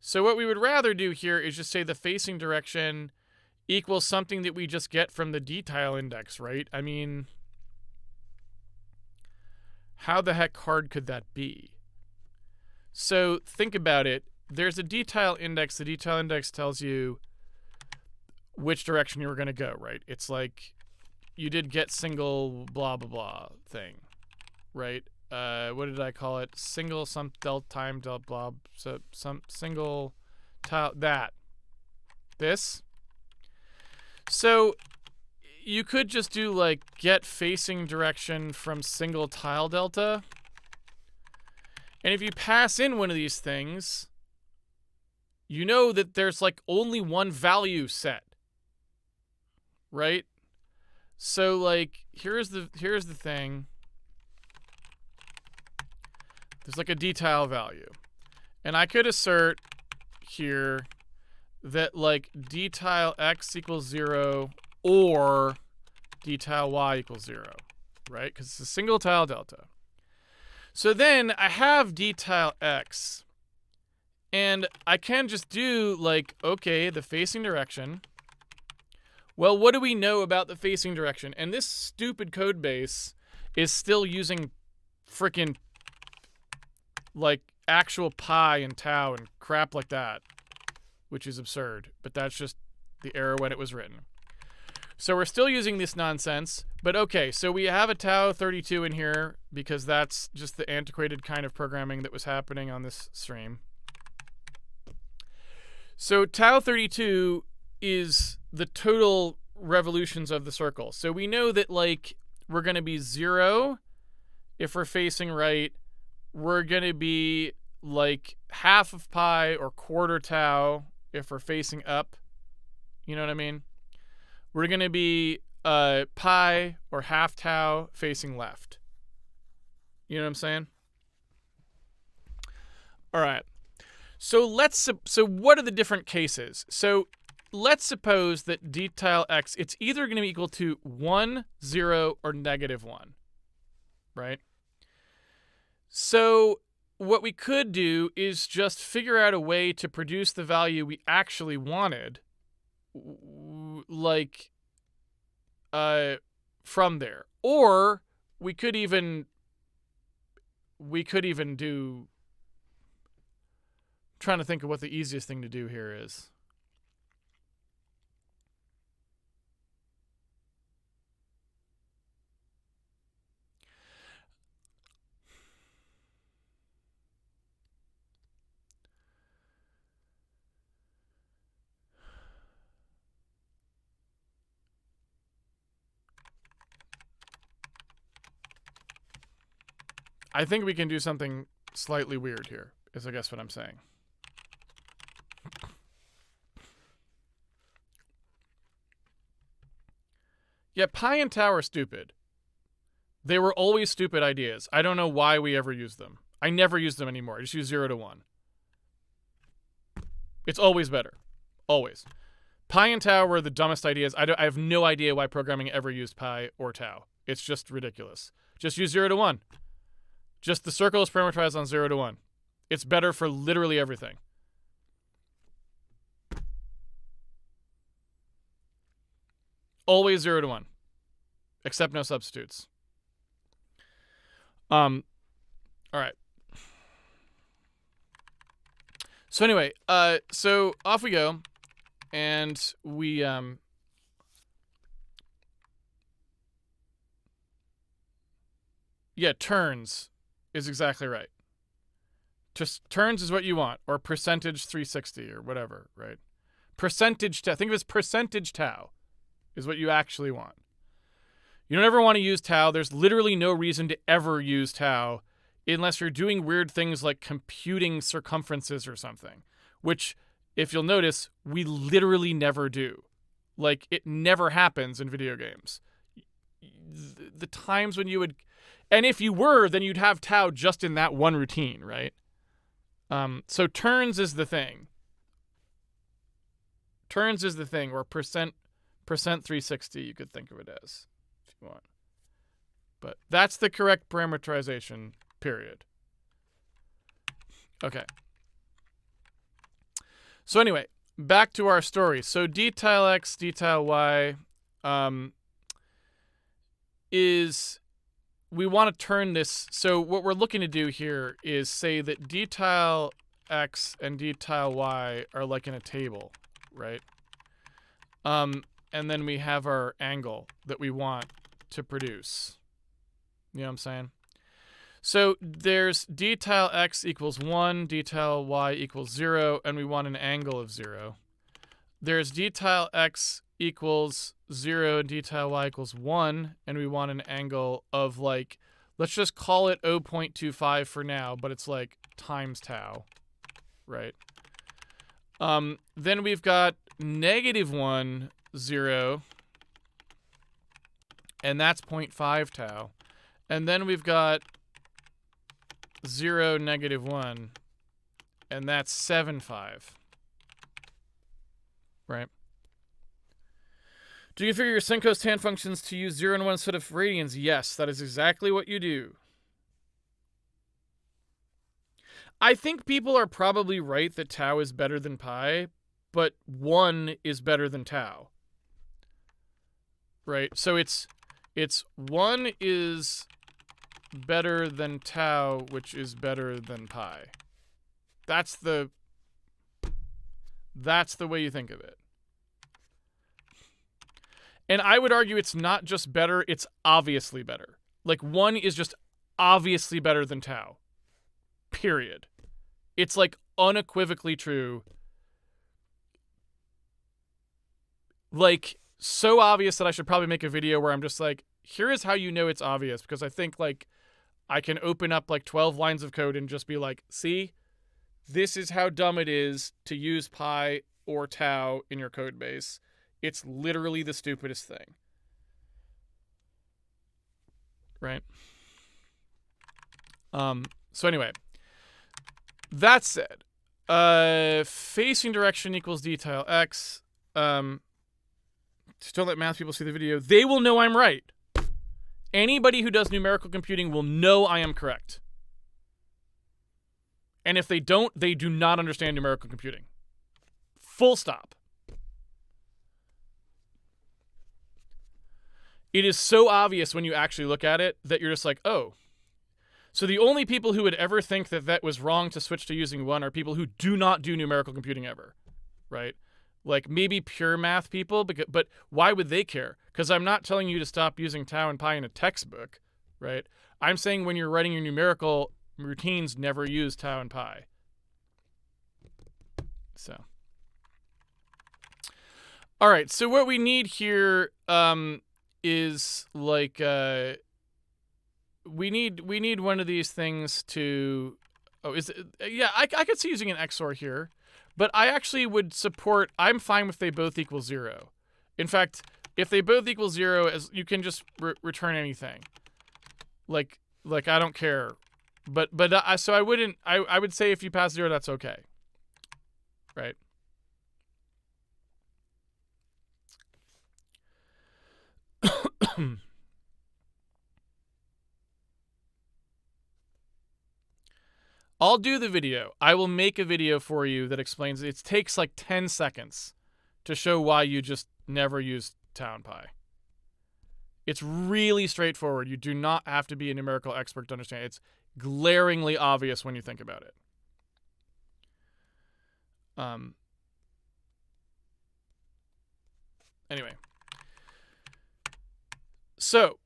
So what we would rather do here is just say the facing direction equals something that we just get from the dtile index, right? I mean, how the heck hard could that be? So think about it. There's a dtile index. The dtile index tells you which direction you were going to go, right? It's like you did get single blah, blah, blah thing, right? What did I call it? Single some del time del blah, so some single tile, that. This, So you could just do like get facing direction from single tile delta. And if you pass in one of these things, you know that there's like only one value set, right? So like here's the thing. There's like a d-tile value. And I could assert here that like d-tile x equals 0 or d-tile y equals 0, right? Because it's a single tile delta. So then I have d-tile x, and I can just do like, okay, the facing direction. Well, what do we know about the facing direction? And this stupid code base is still using freaking like actual pi and tau and crap like that, which is absurd, but that's just the error when it was written. So we're still using this nonsense, but okay, so we have a tau 32 in here because that's just the antiquated kind of programming that was happening on this stream. So tau 32 is the total revolutions of the circle. So we know that like we're going to be 0 if we're facing right. We're going to be like half of pi or quarter tau if we're facing up. You know what I mean? We're going to be pi or half tau facing left. You know what I'm saying? All right. So what are the different cases? So let's suppose that d-tile x, it's either going to be equal to 1, 0, or -1, right? So what we could do is just figure out a way to produce the value we actually wanted, like from there. Or we could even do, I'm trying to think of what the easiest thing to do here is. I think we can do something slightly weird here, is I guess what I'm saying. Yeah, pi and tau are stupid. They were always stupid ideas. I don't know why we ever used them. I never use them anymore. I just use 0 to 1. It's always better. Always. Pi and tau were the dumbest ideas. I have no idea why programming ever used pi or tau. It's just ridiculous. Just use 0 to 1. Just the circle is parameterized on 0 to 1. It's better for literally everything. Always 0 to 1. Except no substitutes. All right. So anyway, so off we go. And we yeah, turns is exactly right. Just turns is what you want, or percentage 360 or whatever, right? Percentage tau. Think of it as percentage tau is what you actually want. You don't ever want to use tau. There's literally no reason to ever use tau unless you're doing weird things like computing circumferences or something, which, if you'll notice, we literally never do. Like, it never happens in video games. The times when you would... And if you were, then you'd have tau just in that one routine, right? So turns is the thing. Turns is the thing, or percent 360, you could think of it as, if you want. But that's the correct parameterization, period. Okay. So anyway, back to our story. So d-tile x, d-tile y is... We want to turn this. So what we're looking to do here is say that d-tile x and d-tile y are like in a table, right? And then we have our angle that we want to produce. You know what I'm saying? So there's d-tile x equals 1, d-tile y equals 0, and we want an angle of 0. There's d-tile x equals 0 and d tau y equals 1, and we want an angle of like, let's just call it 0.25 for now, but it's like times tau, right? Then we've got -1, 0, and that's 0.5 tau. And then we've got 0, -1, and that's 7.5, right? Do you configure your sin cos tan functions to use 0 and 1 instead of radians? Yes, that is exactly what you do. I think people are probably right that tau is better than pi, but 1 is better than tau. Right? So it's 1 is better than tau, which is better than pi. That's the way you think of it. And I would argue it's not just better, it's obviously better. Like 1 is just obviously better than tau. Period. It's like unequivocally true. Like so obvious that I should probably make a video where I'm just like, here is how you know it's obvious, because I think like I can open up like 12 lines of code and just be like, see, this is how dumb it is to use pi or tau in your code base. It's literally the stupidest thing. Right? So anyway, that said, facing direction equals d tile x. Just don't let math people see the video. They will know I'm right. Anybody who does numerical computing will know I am correct. And if they don't, they do not understand numerical computing. Full stop. It is so obvious when you actually look at it that you're just like, oh. So the only people who would ever think that that was wrong to switch to using 1 are people who do not do numerical computing ever, right? Like maybe pure math people, but why would they care? Because I'm not telling you to stop using tau and pi in a textbook, right? I'm saying when you're writing your numerical routines, never use tau and pi. So. All right, so what we need here is like we need one of these things to I could see using an XOR here, but I actually would support, I'm fine if they both equal 0. In fact, if they both equal 0, as you can just return anything. Like I don't care. But so I wouldn't, I would say if you pass 0, that's okay. Right? I'll do the video. I will make a video for you that explains it. It takes like 10 seconds to show why you just never use tau and pi. It's really straightforward. You do not have to be a numerical expert to understand it. It's glaringly obvious when you think about it. Anyway. So,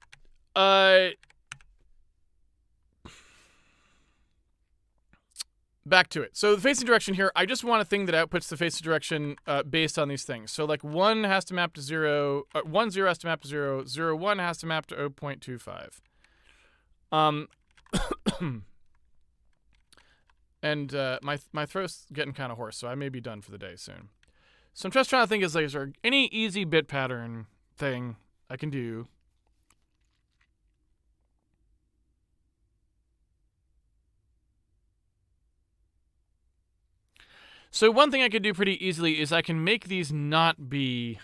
back to it. So the facing direction here, I just want a thing that outputs the facing direction based on these things. So like 1 has to map to 0, 1, 0 has to map to 0, 0, 1 has to map to 0.25. And my throat's getting kind of hoarse, so I may be done for the day soon. So I'm just trying to think, is there any easy bit pattern thing I can do? So one thing I could do pretty easily is I can make these not be...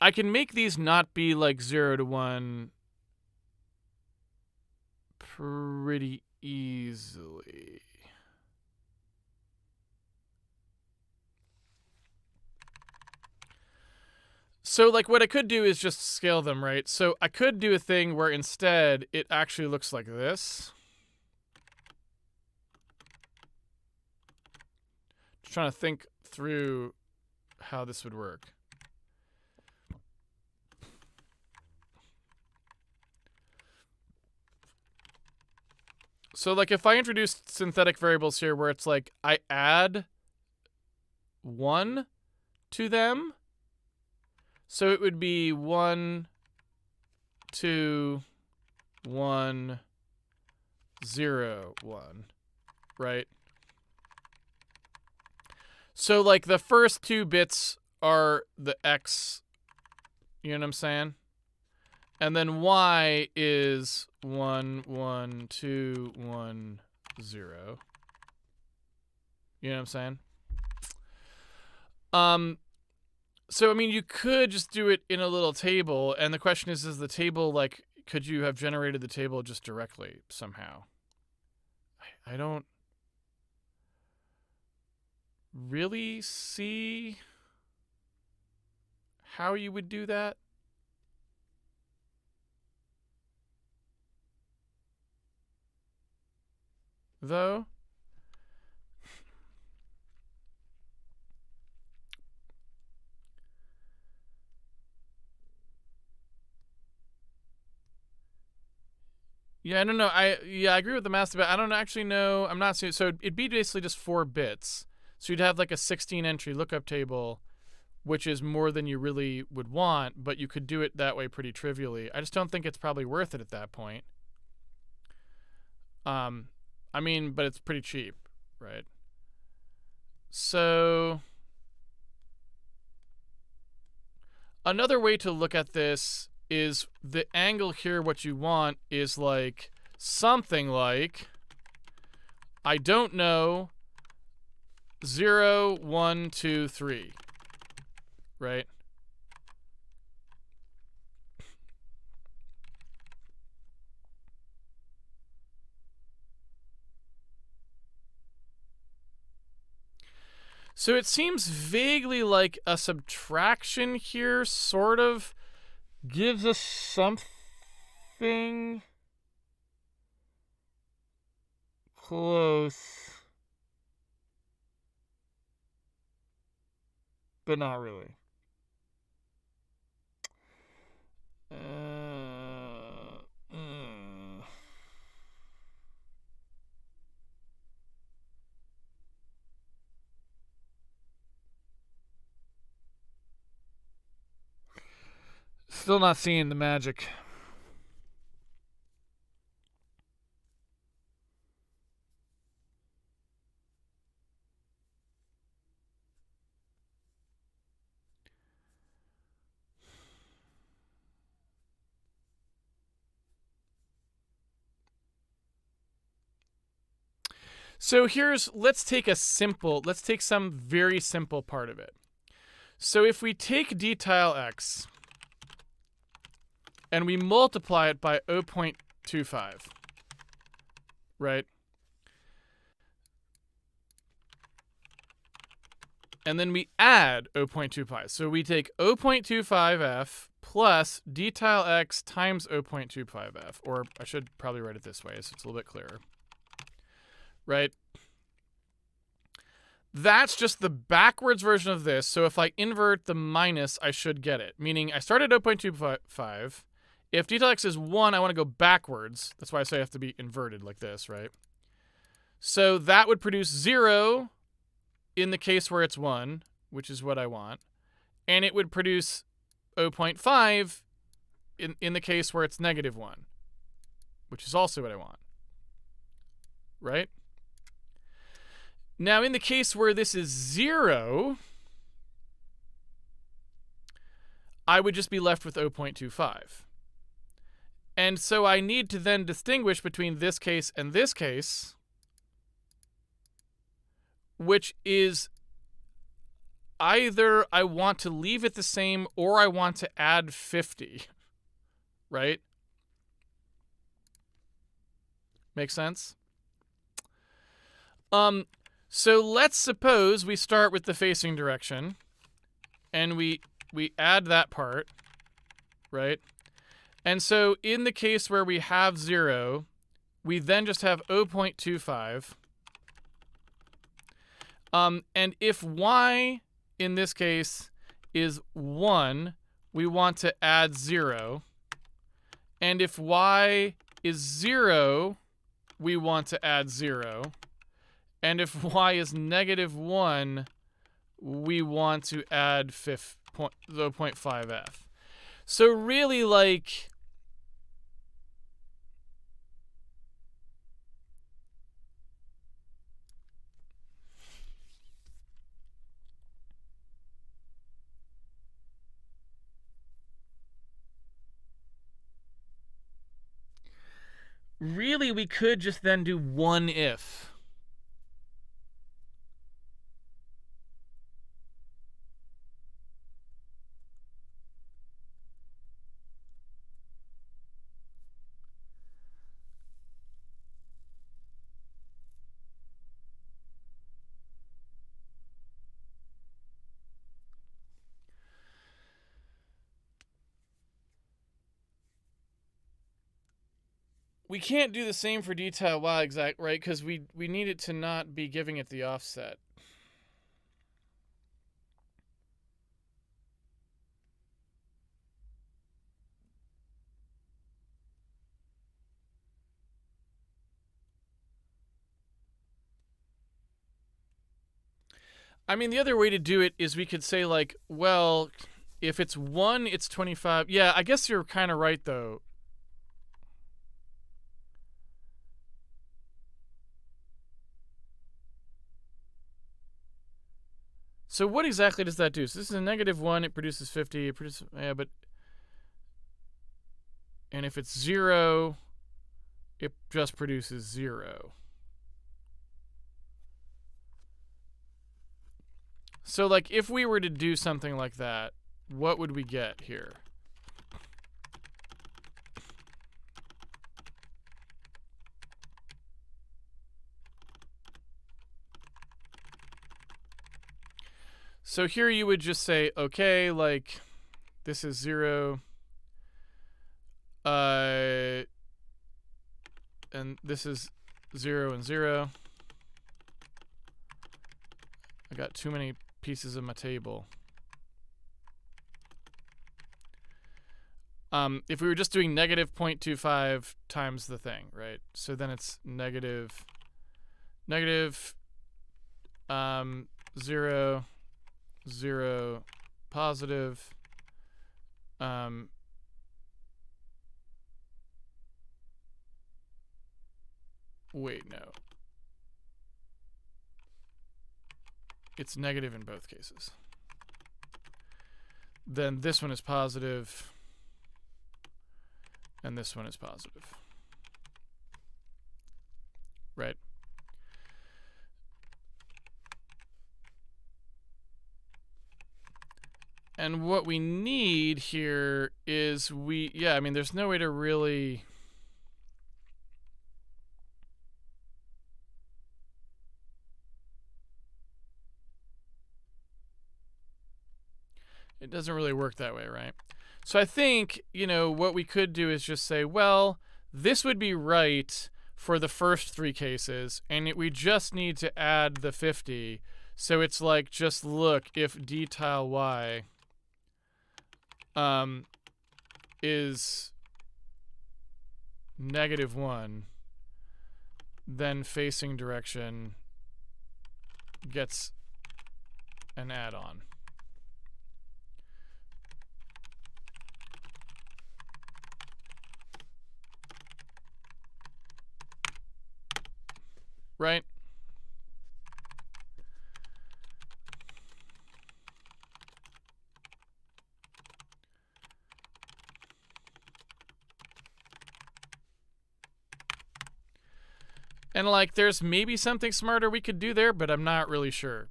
I can make these not be like 0 to 1 pretty easily. So like what I could do is just scale them, right? So I could do a thing where instead it actually looks like this. Just trying to think through how this would work. So like if I introduced synthetic variables here where it's like I add 1 to them, so it would be 1, 2, 1, 0, 1, right? So like the first 2 bits are the X, you know what I'm saying? And then Y is 1, 1, 2, 1, 0. You know what I'm saying? So I mean, you could just do it in a little table, and the question is the table, like, could you have generated the table just directly somehow? I don't really see how you would do that. Though. Yeah, I don't know. I agree with the math, but I don't actually know. I'm not seeing. So it'd be basically just 4 bits. So you'd have like a 16 entry lookup table, which is more than you really would want, but you could do it that way pretty trivially. I just don't think it's probably worth it at that point. I mean, but it's pretty cheap, right? So another way to look at this is the angle here. What you want is like something like, I don't know, 0, 1, 2, 3, right? So it seems vaguely like a subtraction here sort of gives us something close, but not really. Still not seeing the magic. So let's take some very simple part of it. So if we take dtile x and we multiply it by 0.25, right? And then we add 0.25. So we take 0.25f plus dtile x times 0.25f, or I should probably write it this way so it's a little bit clearer, right? That's just the backwards version of this. So if I invert the minus, I should get it. Meaning I started at 0.25. If dtile x is 1, I want to go backwards. That's why I say I have to be inverted like this, right? So that would produce 0 in the case where it's 1, which is what I want. And it would produce 0.5 in the case where it's negative 1, which is also what I want, right? Now, in the case where this is 0, I would just be left with 0.25. And so I need to then distinguish between this case and this case, which is either I want to leave it the same or I want to add 50, right? Make sense? So let's suppose we start with the facing direction and we add that part, right? And so in the case where we have 0, we then just have 0.25. And if y in this case is 1, we want to add 0. And if y is 0, we want to add 0. And if y is -1, we want to add 0.5f. So really, like, really we could just then do one if. We can't do the same for detail y exact, right? Because we need it to not be giving it the offset. I mean, the other way to do it is we could say, like, well, if it's 1, it's 25. Yeah, I guess you're kind of right, though. So what exactly does that do? So this is a -1. It produces 50. It produces, yeah, but... And if it's 0, it just produces 0. So, like, if we were to do something like that, what would we get here? So here you would just say, okay, like, this is 0. And this is 0 and 0. I got too many pieces of my table. If we were just doing -0.25 times the thing, right? So then it's negative 0, 0, positive. Wait, no. It's negative in both cases. Then this one is positive, and this one is positive. Right? And what we need here is I mean, there's no way to really... It doesn't really work that way, right? So I think, what we could do is just say, well, this would be right for the first 3 cases, and we just need to add the 50. So it's like, just look, if d tile y is -1, then facing direction gets an add-on. Right? And, like, there's maybe something smarter we could do there, but I'm not really sure.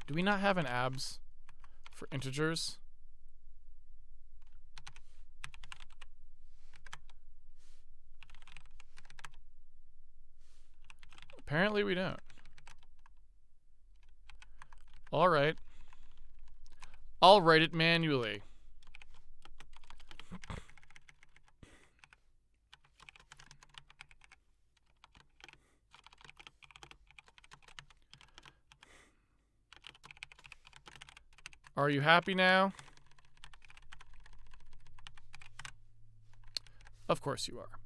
Do we not have an abs for integers? Apparently we don't. All right. I'll write it manually. Are you happy now? Of course you are.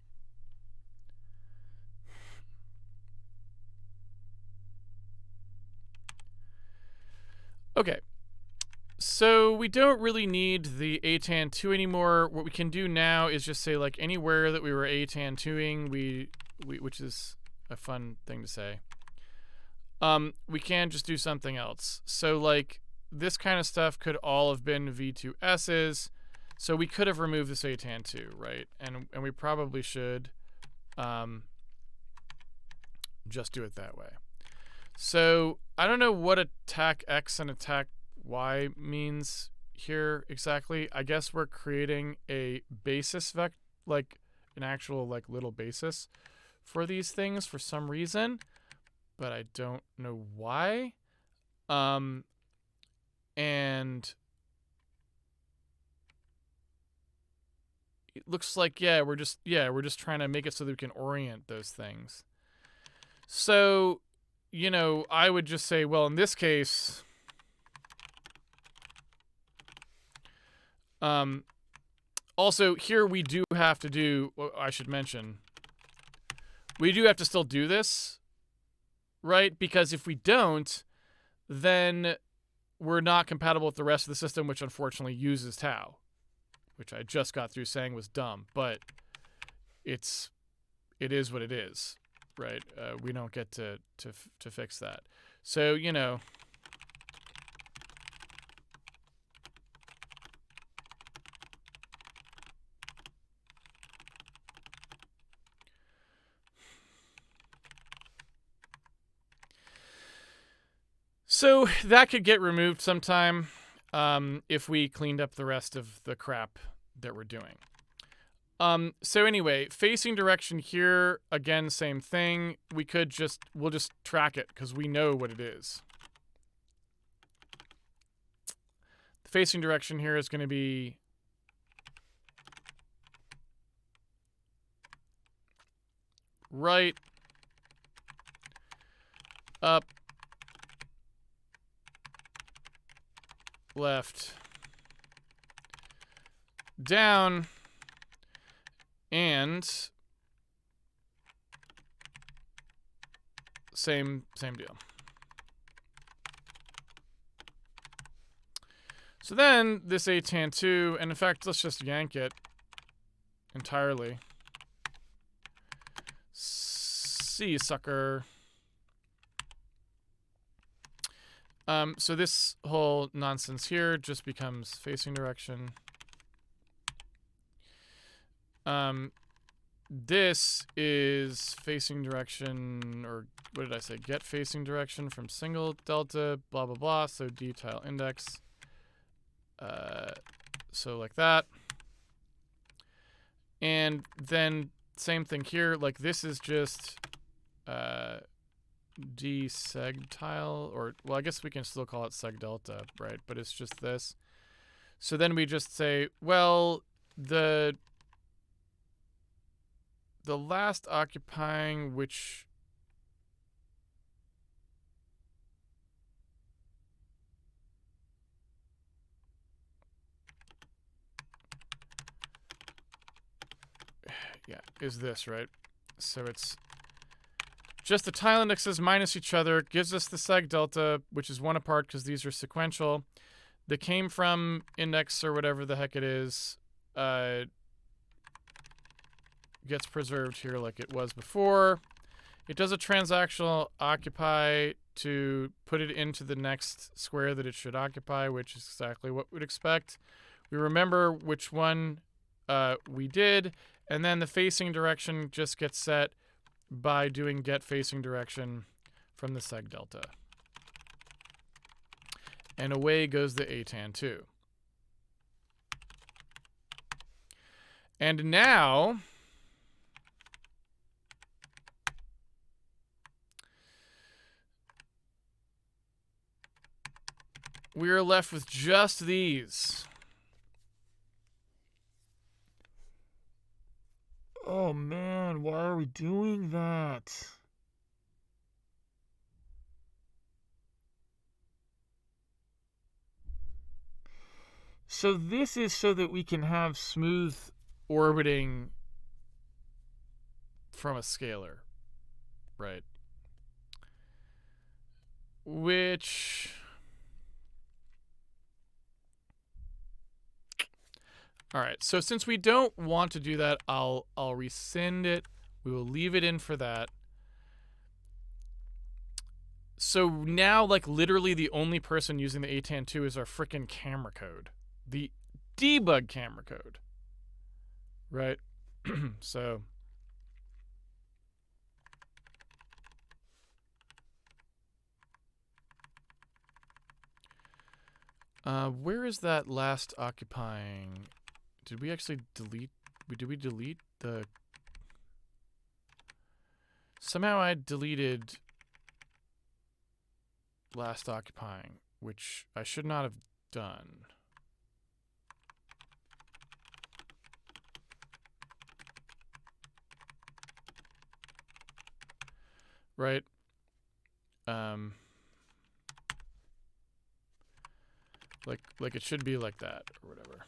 Okay, so we don't really need the atan2 anymore. What we can do now is just say like anywhere that we were atan2ing, we which is a fun thing to say. We can just do something else. So like this kind of stuff could all have been v2s's. So we could have removed this atan2, right? And we probably should just do it that way. So I don't know what attack X and attack Y means here exactly. I guess we're creating a basis vector, like an actual like little basis for these things for some reason, but I don't know why. And it looks like we're just trying to make it so that we can orient those things. So, you know, I would just say, well, in this case, also here we do have to do, I should mention, we do have to still do this, right? Because if we don't, then we're not compatible with the rest of the system, which unfortunately uses tau, which I just got through saying was dumb, but it is what it is, right? We don't get to fix that. So, you know, so that could get removed sometime if we cleaned up the rest of the crap that we're doing. So anyway, facing direction here, again, same thing. We'll just track it because we know what it is. The facing direction here is going to be right, up, left, down, and same deal. So then this atan2, and in fact, let's just yank it entirely. See, sucker. So this whole nonsense here just becomes facing direction. This is facing direction, or what did I say? Get facing direction from single delta, blah, blah, blah. So d tile index. So like that. And then same thing here. Like this is just d seg tile, or well, I guess we can still call it seg delta, right? But it's just this. So then we just say, well, the last occupying, which is this, right? So it's just the tile indexes minus each other, gives us the seg delta, which is one apart because these are sequential. That came from index or whatever the heck it is, gets preserved here like it was before. It does a transactional occupy to put it into the next square that it should occupy, which is exactly what we'd expect. We remember which one we did, and then the facing direction just gets set by doing get facing direction from the seg delta. And away goes the atan2. And now we are left with just these. Oh man, why are we doing that? So this is so that we can have smooth orbiting from a scalar, right? Which All right, so since we don't want to do that, I'll rescind it. We will leave it in for that. So now, like, literally the only person using the ATAN2 is our frickin' camera code. The debug camera code. Right? So... where is that last occupying? Did we actually delete... Did we delete the... Somehow I deleted last occupying, which I should not have done. Right? Like it should be like that, or whatever.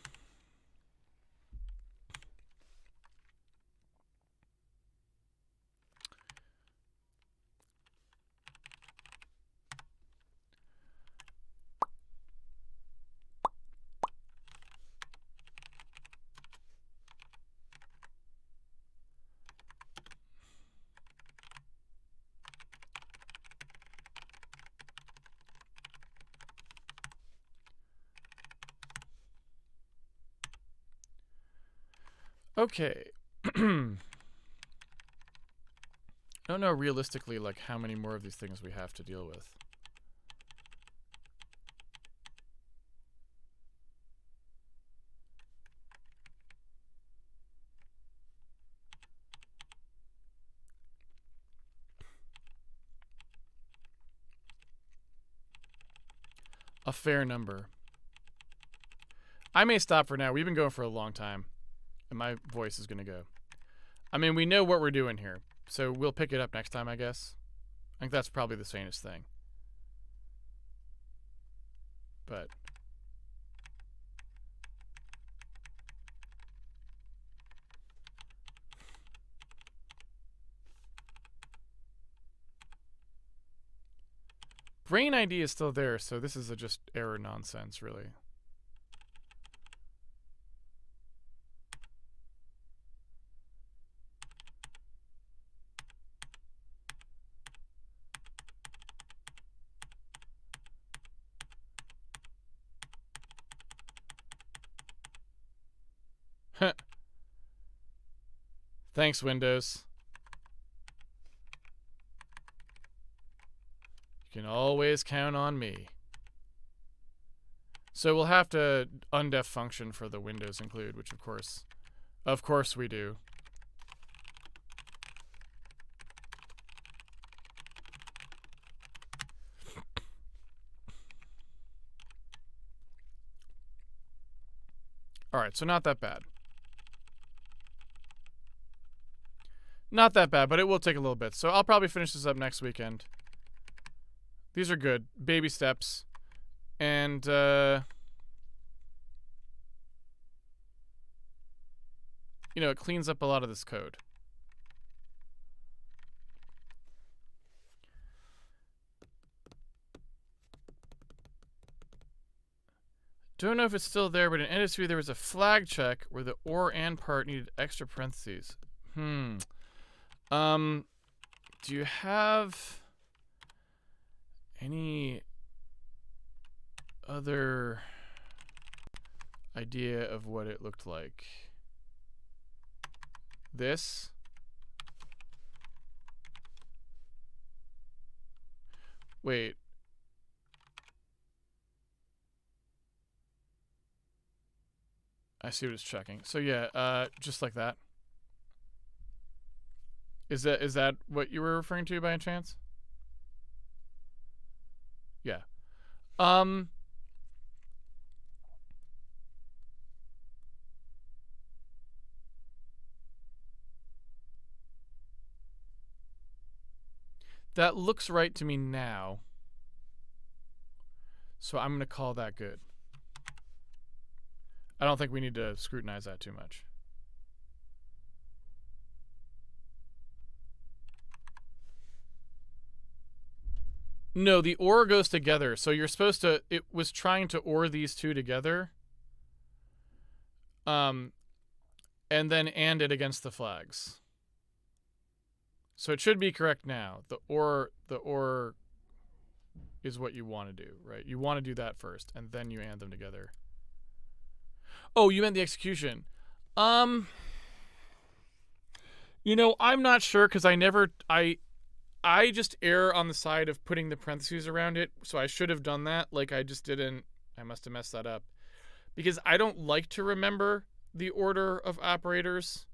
Okay. I don't know realistically like how many more of these things we have to deal with. A fair number. I may stop for now. We've been going for a long time, and my voice is going to go. I mean, we know what we're doing here, so we'll pick it up next time, I guess. I think that's probably the sanest thing. But... Brain ID is still there, so this is just error nonsense, really. Thanks, Windows. You can always count on me. So we'll have to undef function for the Windows include, which of course we do. All right, so not that bad. Not that bad, but it will take a little bit. So I'll probably finish this up next weekend. These are good. Baby steps. And, you know, it cleans up a lot of this code. Don't know if it's still there, but in industry there was a flag check where the or and part needed extra parentheses. Do you have any other idea of what it looked like? This? Wait. I see what it's checking. So yeah, just like that. Is that what you were referring to by any chance? Yeah. That looks right to me now. So I'm going to call that good. I don't think we need to scrutinize that too much. No, the OR goes together. So you're supposed to... It was trying to OR these two together. and then and it against the flags. So it should be correct now. The or is what you want to do, right? You want to do that first, and then you and them together. Oh, you meant the execution. I'm not sure because I just err on the side of putting the parentheses around it, so I should have done that. Like I just didn't. I must have messed that up because I don't like to remember the order of operators.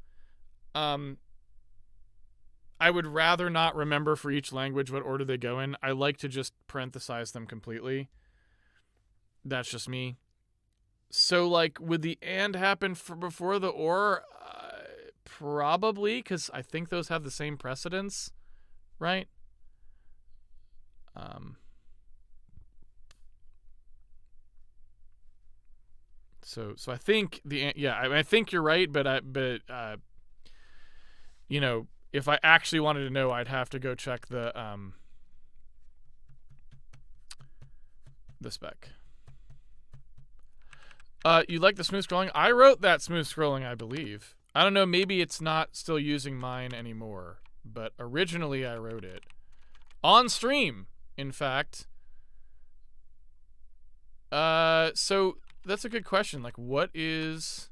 I would rather not remember for each language what order they go in. I like to just parenthesize them completely. That's just me. So, like, would the and happen before the or? Probably, because I think those have the same precedence, right? So I think I think you're right, but if I actually wanted to know, I'd have to go check the spec. You like the smooth scrolling? I wrote that smooth scrolling, I believe. I don't know, maybe it's not still using mine anymore, but originally I wrote it. On stream, in fact. So that's a good question. Like, what is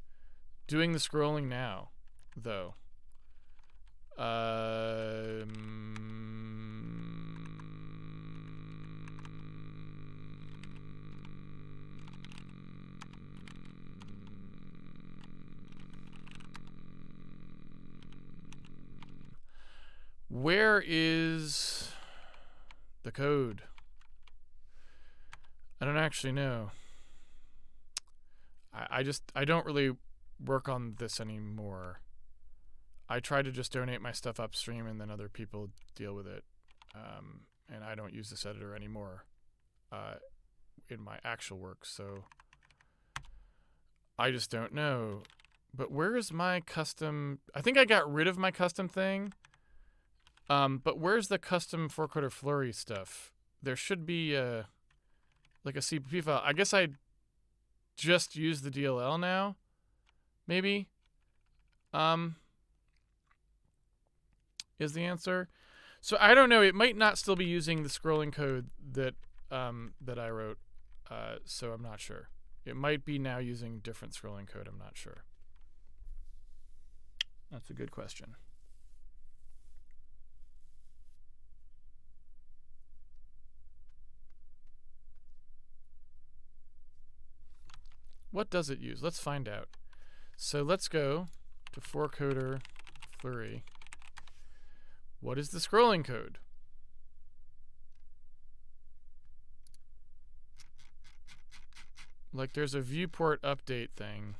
doing the scrolling now, though? Where is the code? I don't actually know. I don't really work on this anymore. I try to just donate my stuff upstream and then other people deal with it. And I don't use this editor anymore in my actual work, so I just don't know. But where is my custom? I think I got rid of my custom thing. But where's the custom four-quarter flurry stuff? There should be like a CPP file. I guess I just use the DLL now, maybe. Is the answer. So I don't know. It might not still be using the scrolling code that I wrote. So I'm not sure. It might be now using different scrolling code. I'm not sure. That's a good question. What does it use? Let's find out. So let's go to four-coder flurry. What is the scrolling code? Like there's a viewport update thing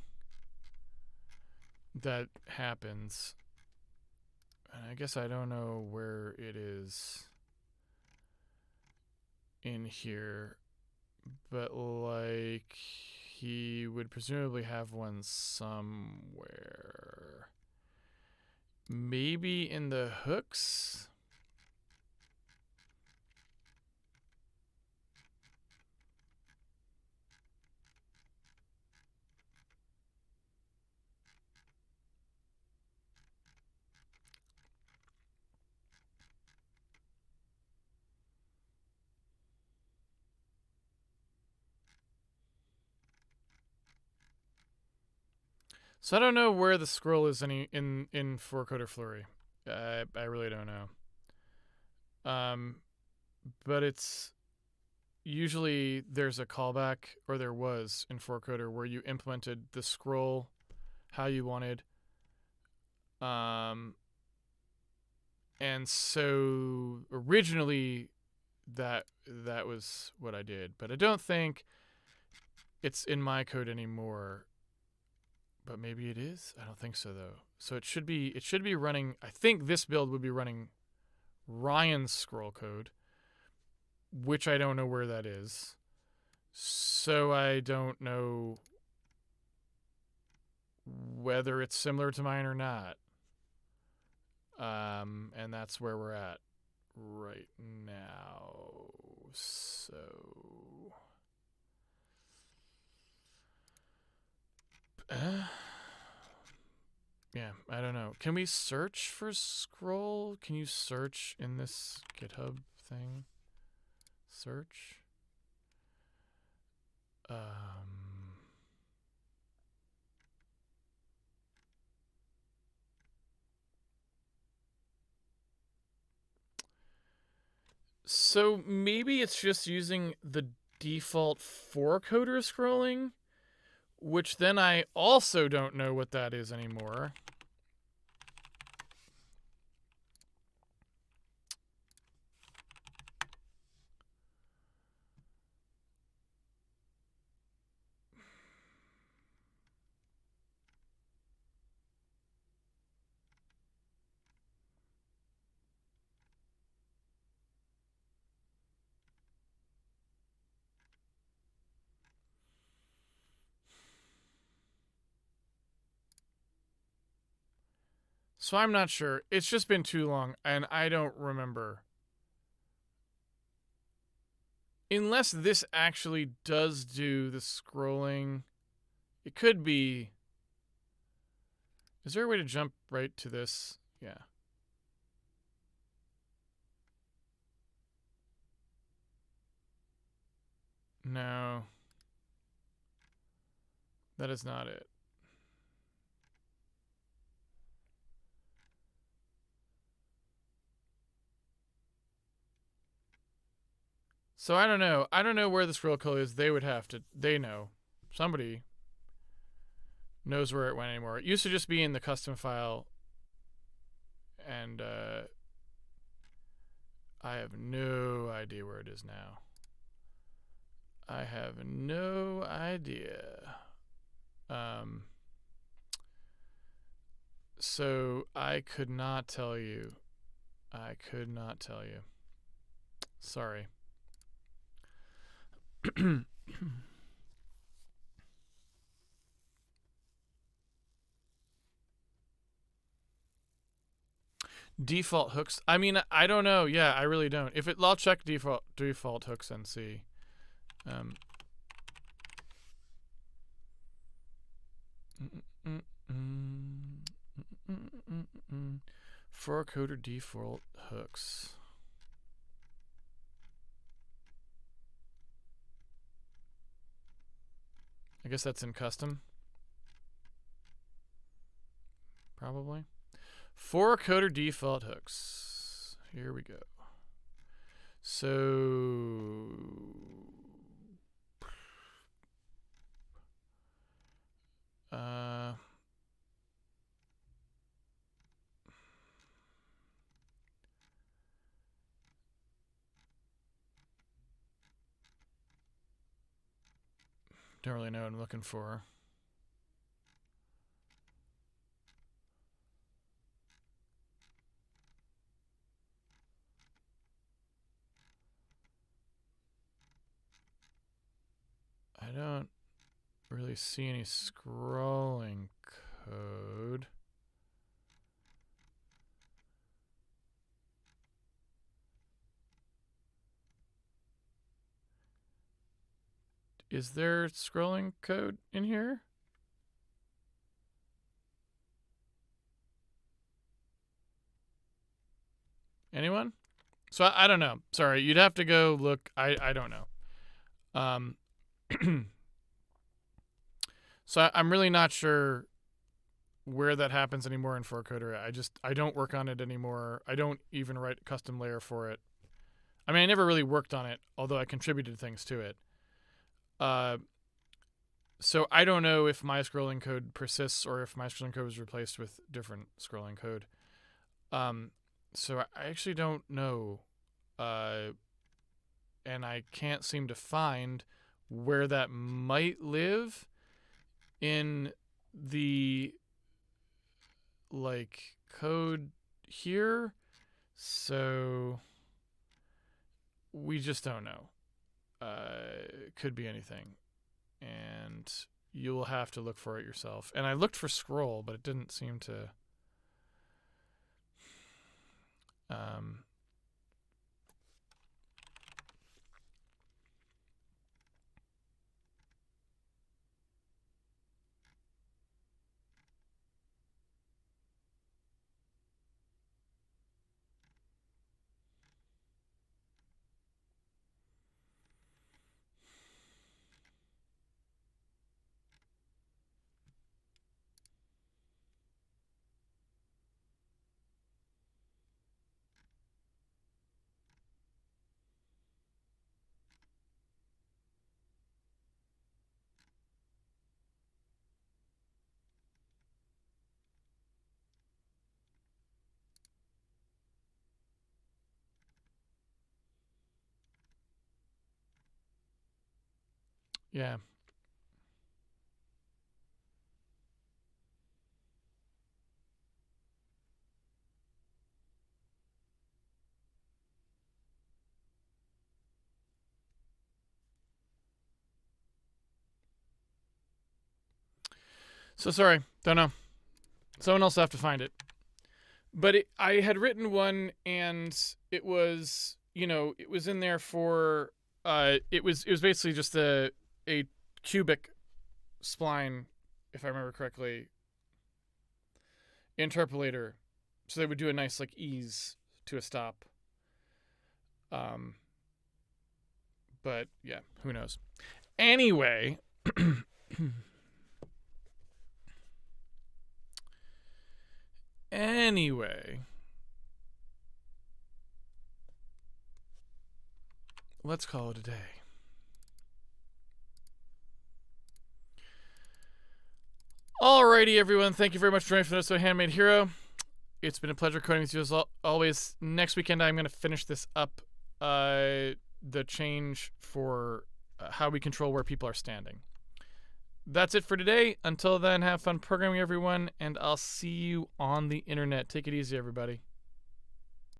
that happens. And I guess I don't know where it is in here. But like he would presumably have one somewhere. Maybe in the hooks? So I don't know where the scroll is in four-coder flurry. I really don't know. But it's usually there's a callback, or there was in four-coder, where you implemented the scroll how you wanted. And so originally that was what I did, but I don't think it's in my code anymore. But maybe it is. I don't think so though. So it should be running. I think this build would be running Ryan's scroll code, which I don't know where that is. So I don't know whether it's similar to mine or not. And that's where we're at right now. So Yeah, I don't know. Can we search for scroll? Can you search in this GitHub thing? Search. So maybe it's just using the default four-coder scrolling, which then I also don't know what that is anymore. So I'm not sure. It's just been too long, and I don't remember. Unless this actually does do the scrolling. It could be. Is there a way to jump right to this? Yeah. No. That is not it. So I don't know. I don't know where the scroll code is. They would have to. They know. Somebody knows where it went anymore. It used to just be in the custom file, and I have no idea where it is now. I have no idea. So I could not tell you. I could not tell you. Sorry. Default hooks. I mean, I don't know. Yeah, I really don't. If it, I'll check default hooks and see. For coder default hooks. I guess that's in custom. Probably. For coder default hooks. Here we go. So don't really know what I'm looking for. I don't really see any scrolling code. Is there scrolling code in here? Anyone? So I don't know. Sorry, you'd have to go look. I don't know. So I'm really not sure where that happens anymore in ForCoder. I don't work on it anymore. I don't even write a custom layer for it. I mean, I never really worked on it, although I contributed things to it. So I don't know if my scrolling code persists or if my scrolling code was replaced with different scrolling code. So I actually don't know. And I can't seem to find where that might live in the like code here. So we just don't know. It could be anything. And you'll have to look for it yourself. And I looked for scroll, but it didn't seem to. Yeah. So sorry, don't know. Someone else will have to find it. But I had written one, and it was, it was in there for, it was basically just a cubic spline, if I remember correctly, interpolator, so they would do a nice like ease to a stop. But yeah, who knows? Anyway. Anyway, let's call it a day. Alrighty, everyone. Thank you very much for joining for this Handmade Hero. It's been a pleasure coding with you as always. Next weekend, I'm going to finish this up, the change for how we control where people are standing. That's it for today. Until then, have fun programming, everyone, and I'll see you on the internet. Take it easy, everybody.